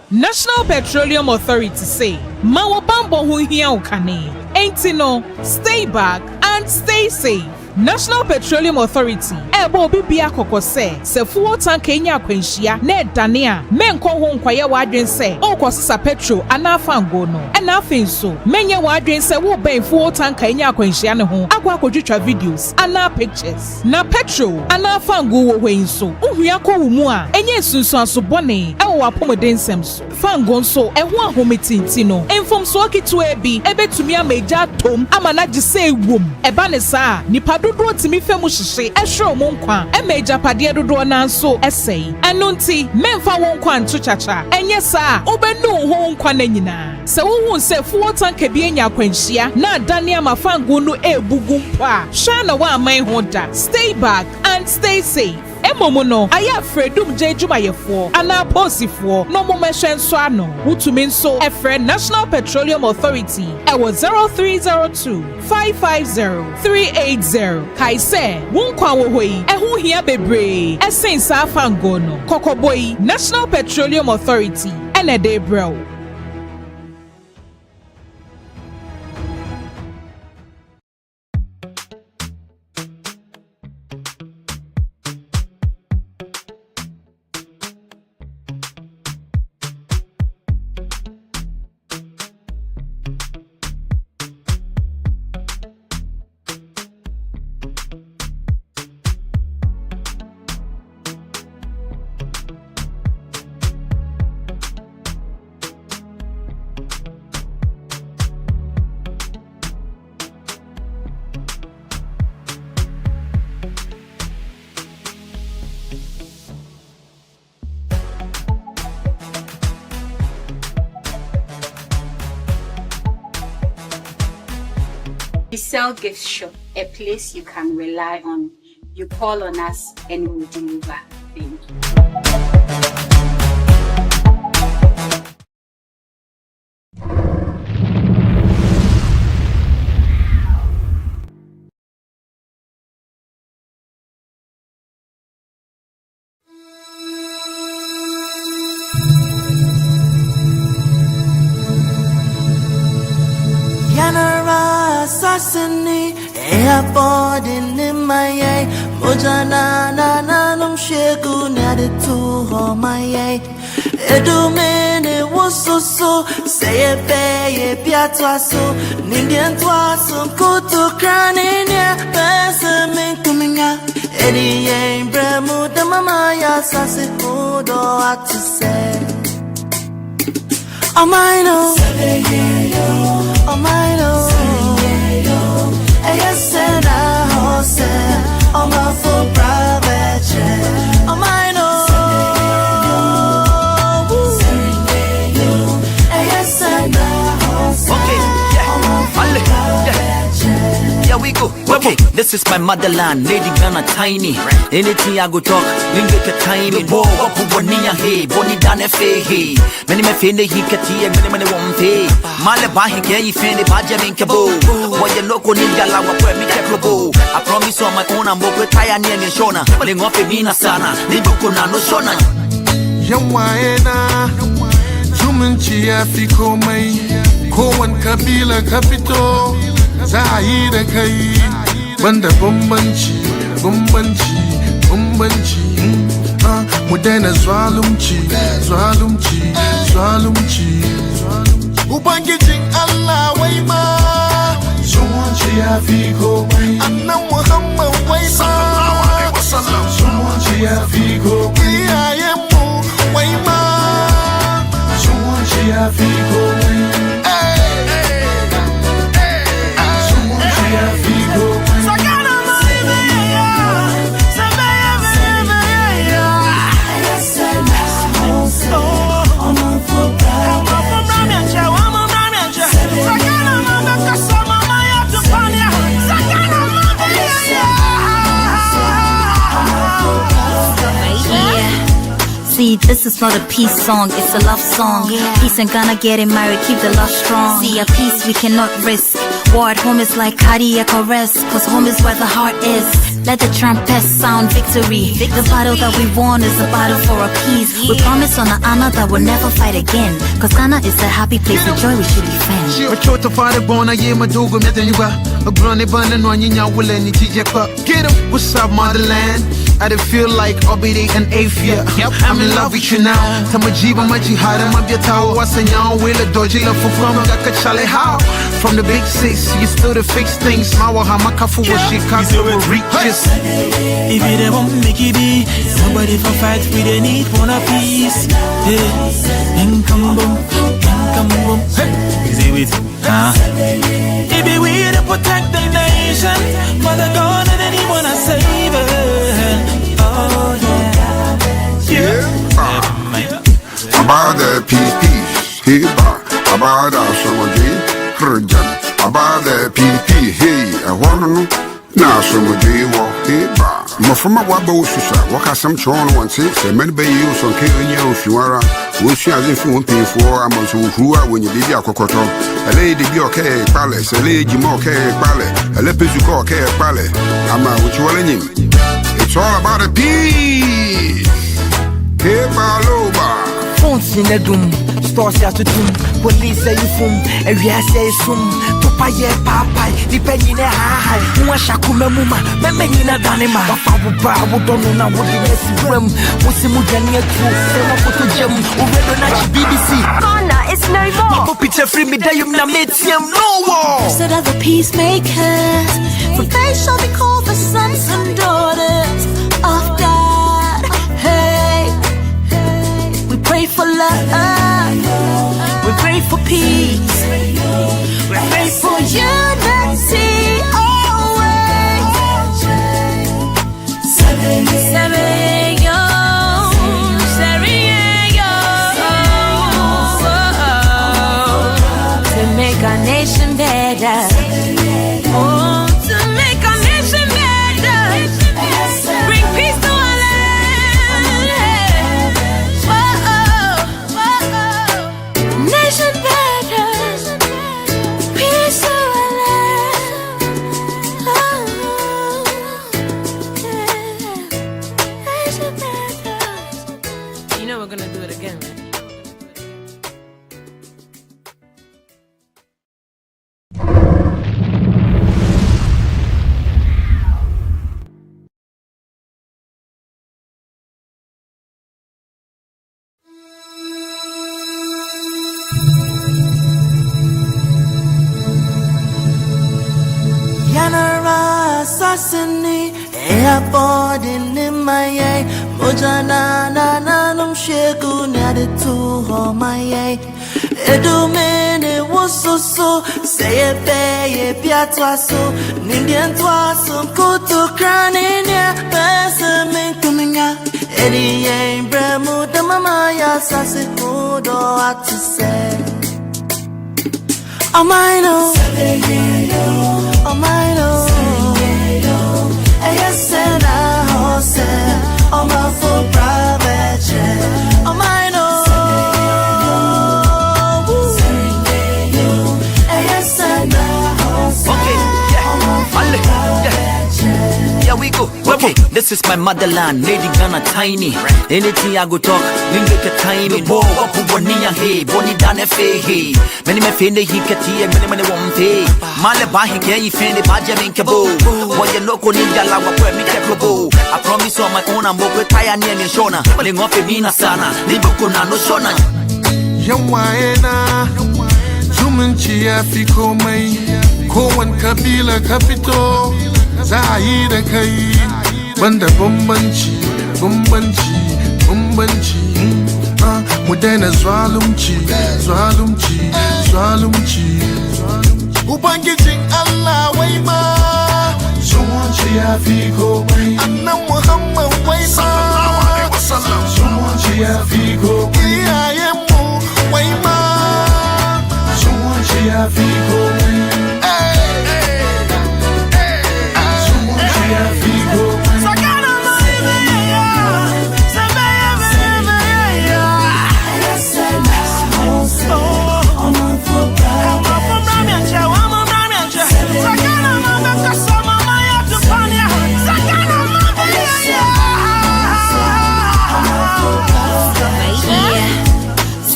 National Petroleum Authority say, Mawa Bambo hu hia ukane. Ain't no, stay back and stay safe. National Petroleum Authority ebo obi bia kokose se fuel tank enya akwanhia na edane a menko ho nkwaye wadwen se okosisa petrol ana fango no na afenso menye wadwen se wo ben fuel tank enya akwanhia ne ho akwa kodwetwa videos ana pictures na petrol ana fango wo hwenso uhua ko wo mu a enye sunsun asobone ewo apomodensem so fango nso eho ahometinti no enfomso akitu ebi ebetumi ameja tom amana gise ewom eba ne saa nipa dodo timi femu hyehye ehwe mo nkwa emeja pade dodo na nso esei eno nti memfa won kwa nto chacha enye saa obenu ho nkwa na nyina se wo hu se fuel tank bi enya akwanhia na adane amafango no ebugu mpa hwa na wa aman ho da. Stay back and stay safe. Emomo no aya fredum jejumayefo ana posifo no momehwe nso ano utumi nso efre National Petroleum Authority ewo 0302 550 380 kaise wonkwa wo hoi ehu hia bebre esensa afango no kokoboi National Petroleum Authority ene de bro. We sell gift shop, a place you can rely on. You call on us and we'll deliver. Thank you. Assassini, airport in my eye, Mojana, Nana, Shegu, Nadi to my eye. Edumene was so, say a bay, a piazzo, Nindian twassum, Kutu Crania, Pessamin coming out, Eddie, and Bremu, the Mamaya, Sassi, Udo, what to say. Oh, my no, oh, my no. Yes, and I host on my full private jet. Oh, my no. Yes, and I host on my full private jet. Here we go. Okay, this is my motherland, Lady Ghana tiny. Anything I go talk, we get a tiny. Bo, Bonia, hey, Boni Dane Fe, hey. Many me feel he kati and many won't pay. Malabahi, can you feel the Bajamin Cabo? What you look on India, where me Cabo. I promise on my own, I'm both tired near me, Shona. Pulling off a Nina Sana, Nibukuna, no Shona. Yamwaena, Jumanchi, Afiko, May, Koan Kabila, Capito, Zahida Kai, Banda Bumbanchi, Mudena Zwalumchi, Ubangijing Allah Wayma, Suwanchi Afiko, Anna Muhammad Wayma, Suwanchi Afiko, Iyamu Wayma, Suwanchi Afiko, Suwanchi Afiko. See, this is not a peace song, it's a love song. Peace and Ghana getting married, keep the love strong. See, a peace we cannot risk. War at home is like cardiac arrest, cause home is where the heart is. Let the trumpets sound victory. The battle that we won is a battle for a peace. We promise on an honor that we'll never fight again, cause Ghana is a happy place, with joy we should defend. A brony bun and one you will any DJ club. Get him, what's up, motherland? I done feel like I'll be the an eighth year. I'm in love with you now. Tamajiba Majihada, Mabia what's a young will a dodgy love for from Chale how? From the big six, you still to fix things. Mawa Hamakafu was Chicago reaches. If you don't want make it be, somebody for fight, we they need one a piece. Yeah, income boom. Is it with it be we to protect the nation, for the God and anyone I save it. Oh yeah. About the PP, hey ba, about our summer day, Kurjan, about the PP, hey, I want to now summer day walk, hey ba. Mafama wabo susa, waka some chon one say, many bay you some Kenya Fuara, which as if you won't pay for a month who are when you did your cocoto. A lady be okay, palace, a lady more care, palace, a lepizuko care, palace. I'm out with you in. It's all about a peace. Hey, Baloba. Phones in the doom, stores ya to doom, police say you foom, every I say soon. Topa ye papa, depending on high. Mwashakume muma, memenina danima. Wafa wudono na wudi nesi wem. Musimujania tu, sema koto jem. Uredo na BBC. Ghana, it's no more. Mambo picture free me da yum na metium no war. Instead of the peacemakers, for they shall be called the sons and daughters of God. Hey, we pray for love, we pray for peace, we pray for unity always. To make our nation better. Oh, to make our nation better. Bring peace to our land. Nation better. Peace to our land. Nation better. You know we're gonna do it again, right? Yanara Sassini, airport in Limaye, Mojana Nanum Sheku, Naditu, Homaye, Edumene was so, say a bay, Piatwaso, Nindian Twasum, Kutu Craninia, Pessamin Kumina, Eddie, Bremo, the Mamaya, Sassikudo, what to say. Oh, my no. Oh, my no. Yes, and I said, oh, my full private jet. Oh, my no. Yes, and I said, Here we go. Okay, this is my motherland, Lady Ghana tiny. Anything I go talk, we make a tiny. Bo, wapu bonia hey, boni dane fe hey. Many me fende he kati and many won't pay. Male bahi can you fende baja minkabo. When you look on India la wapwe mi kekobo. I promise on my own I'm both retire near me shona. Ling off a mina sana, libukuna no shona. Yawaena, Jumanchi Afiko May, Kowan Kabila Capito, Zahida Kai, Banda Bumbanchi, Mudena Zwalumchi, Ubangijing Allah Wayma, Jumanchi Afiko May, Anna Muhammad Wayma, Jumanchi Afiko May, Wayma, Jumanchi Afiko May, Jumanchi Afiko May.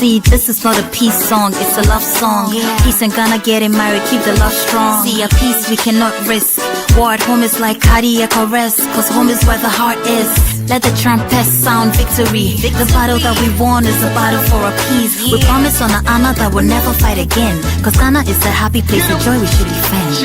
See, this is not a peace song, it's a love song. Peace and Ghana getting married, keep the love strong. See, a peace we cannot risk. War at home is like cardiac arrest, cause home is where the heart is. Let the trumpets sound victory. The battle that we won is a battle for a peace. We promise on an honor that we'll never fight again, cause Ghana is the happy place, the joy we should defend.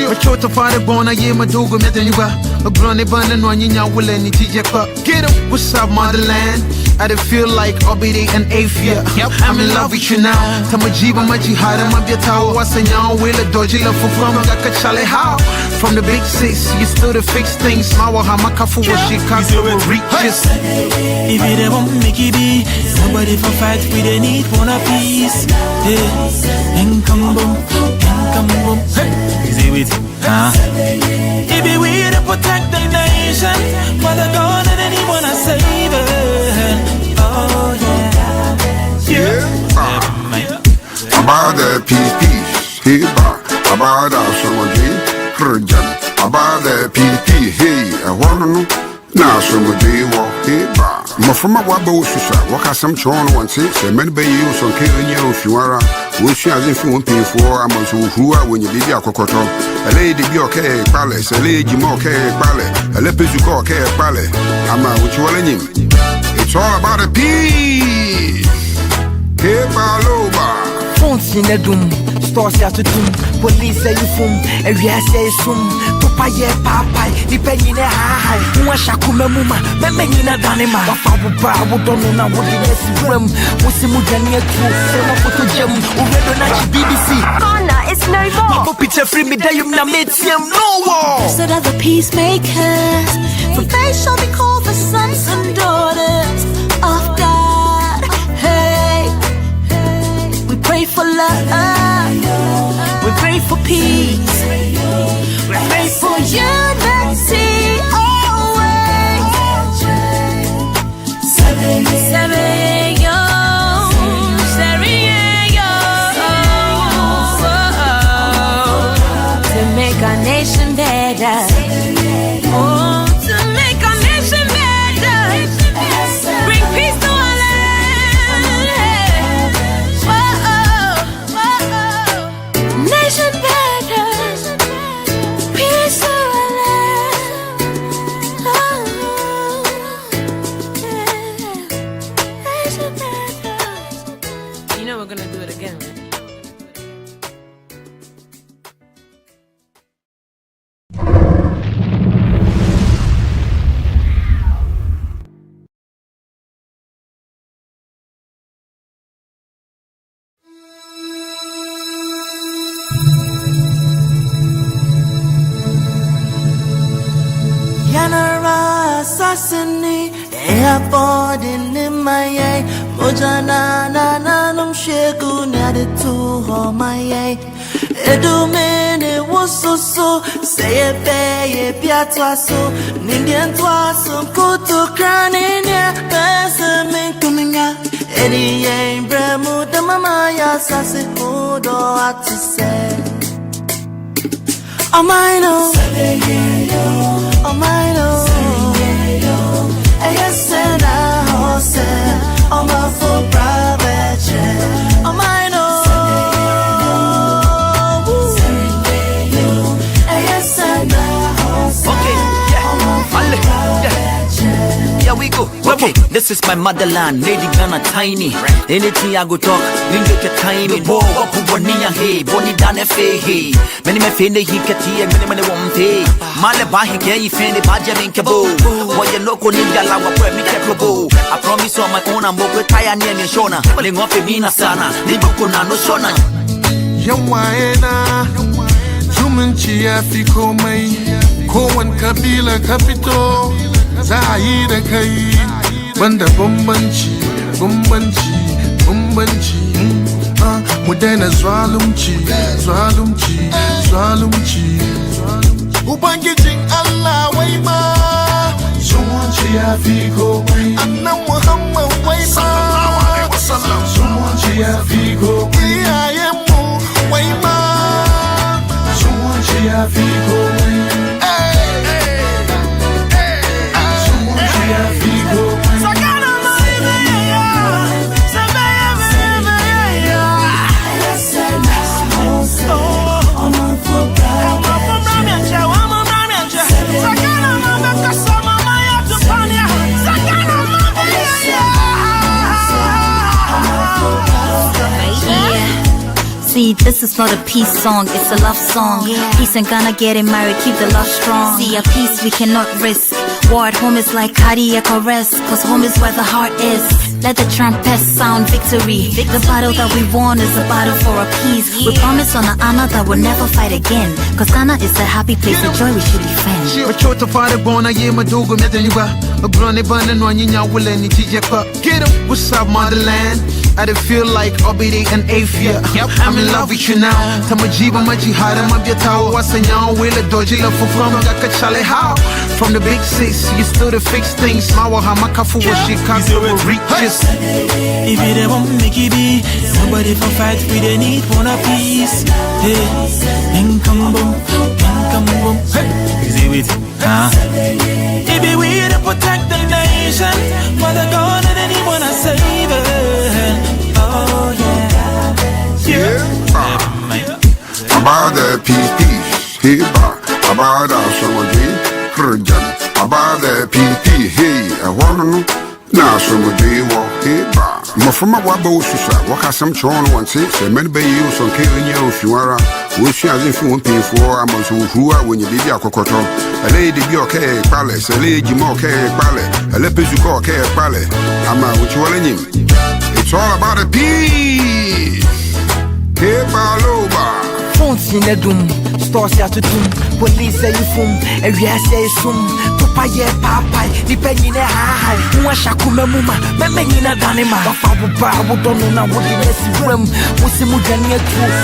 Get up, what's up, motherland? I feel like Obidi and Afia. I'm in love with you now. Tamajiba Majihada Mabiatao was a young will a dodgy love for from Dakachale. How? From the big six, you still to fix things. Mawa Hamakafu was Chicago will reach this. If it won't make it be, somebody for fight we they need for a peace. Yeah, and come boom. Hey, is it with you? If it we to protect the nation, for the God and anyone I save it. Oh yeah. About the peace, hey, about our summer Kurjan, about the PP, hey, I want to know. Now, summer day walk, hey, my from a wabo, what has some chon once, say, many bay you some killing you if you are, which as if you won't pay for, I'm also who are when you did your cocoto, a lady be okay, palace, a lady more okay, ballet, a lepus you call okay, ballet, I'm out with you all in him. It's all about a peace. Hey, Baloba. Phones in a doom, stores here to doom, police say you foom, area say soon, Papa ye papa, depending on high, Mwashakume Muma, Memina Danima, Wafabu, don't know what it is, Musimudia true, Sema Photo Gem, Uredo BBC. Ghana, it's no more. Papa picture free me, Dayum Namitium, no war. So that the peacemakers, for they shall be called the sons and daughters of God. We pray for love, we pray for peace, we pray for unity always. To make our nation better. Oh, to make our nation better. Bring peace to our land. Nation better. Peace to our land. Nation better. You know we're gonna do it again, right? Yanara Sassini, airport in my Mojana Nanum Shegu Naditu Homaye. Edumene was so say a pay piatwaso, Nindian twaso, Kutu Craninia, Pessamin Kuminga, Eddie Bremu, the Mamaya Sassikudo, what to say. Oh my no, oh my no, yes and I hose, oh my full private jet, oh my no, yes and I hose, oh my full private jet. Here we go. Okay, this is my motherland, Lady Ghana tiny. Anything I go talk, we get a tiny. Bo, Bonia, hey, Boni Dane Fe, hey. Many me fende he kati, many won't pay. Malaba, he can't fend the Bajamin Cabo. What you look on in Galawa, where me Cabo. I promise on my own, I'm over Kaya near Shona. Ling off a Mina Sana, Libokuna, no Shona. Yawaena, Jumanchi Afiko May, Koan Kabila Capito, Zaida Kai. Banda bambanci, mu daina zalunci. Ubangijin Allah wai ma, zumunci ya fi komai. Annan Muhammad wai ma, zumunci ya fi komai. Iyayenmu wai ma, zumunci ya fi komai. Zumunci ya fi komai. See, this is not a peace song, it's a love song. Peace and Ghana getting married, keep the love strong. See, a peace we cannot risk. War at home is like cardiac arrest, cause home is where the heart is. Let the trumpets sound victory. The battle that we won is a battle for a peace. We promise on an honor that we'll never fight again, cause Ghana is a happy place, a joy we should defend. Get up, what's up, motherland? I feel like Obidi and Afia. I'm in love with you now. Tamajiba Majihara Mabiatao was a young will a dodgy love for from Yakachale. How? From the big six, you still to fix things. Mawa Hamakafu was Chicago reaches. If you don't make it be, nobody for fight, we don't need one a piece. Hey, income boom, hey, is it with, huh? If we to protect the nation, for the God and anyone I save it. Oh yeah. About the PP, Hiba, about our Somali, Kurjan, about the PP, hey, a woman, now Somali, Hiba. Mafuma Wabo Susa, Waka some Chon 16, and many bay use on killing you, Fiora, which as if you won't pay for Amazon who are when you did your cocoto. A lady be okay, palace, a lady more care, ballet, a lepizuko care, ballet. I'm out with you all in him. It's all about a peace. Hey, Baloba. Phones in a doom, stores ya to doom, police say you foom, and we say sum, Papa ye papa, depending on high, Muashakume Muma, Memina Danima, Papa don't know what it is, Musimudania,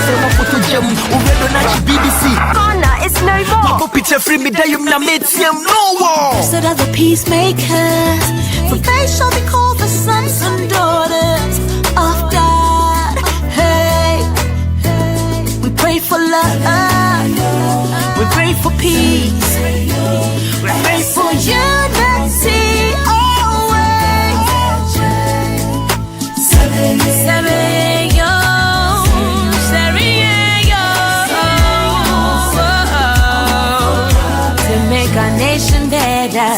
Sema Photo Gem, Uredo BBC. Ghana, it's no more. Papa picture free me, day you na medium, no war. So that the peacemakers, for they shall be called the sons and daughters of God. Hey, we pray for love, we pray for peace, we pray for unity always. To make our nation better.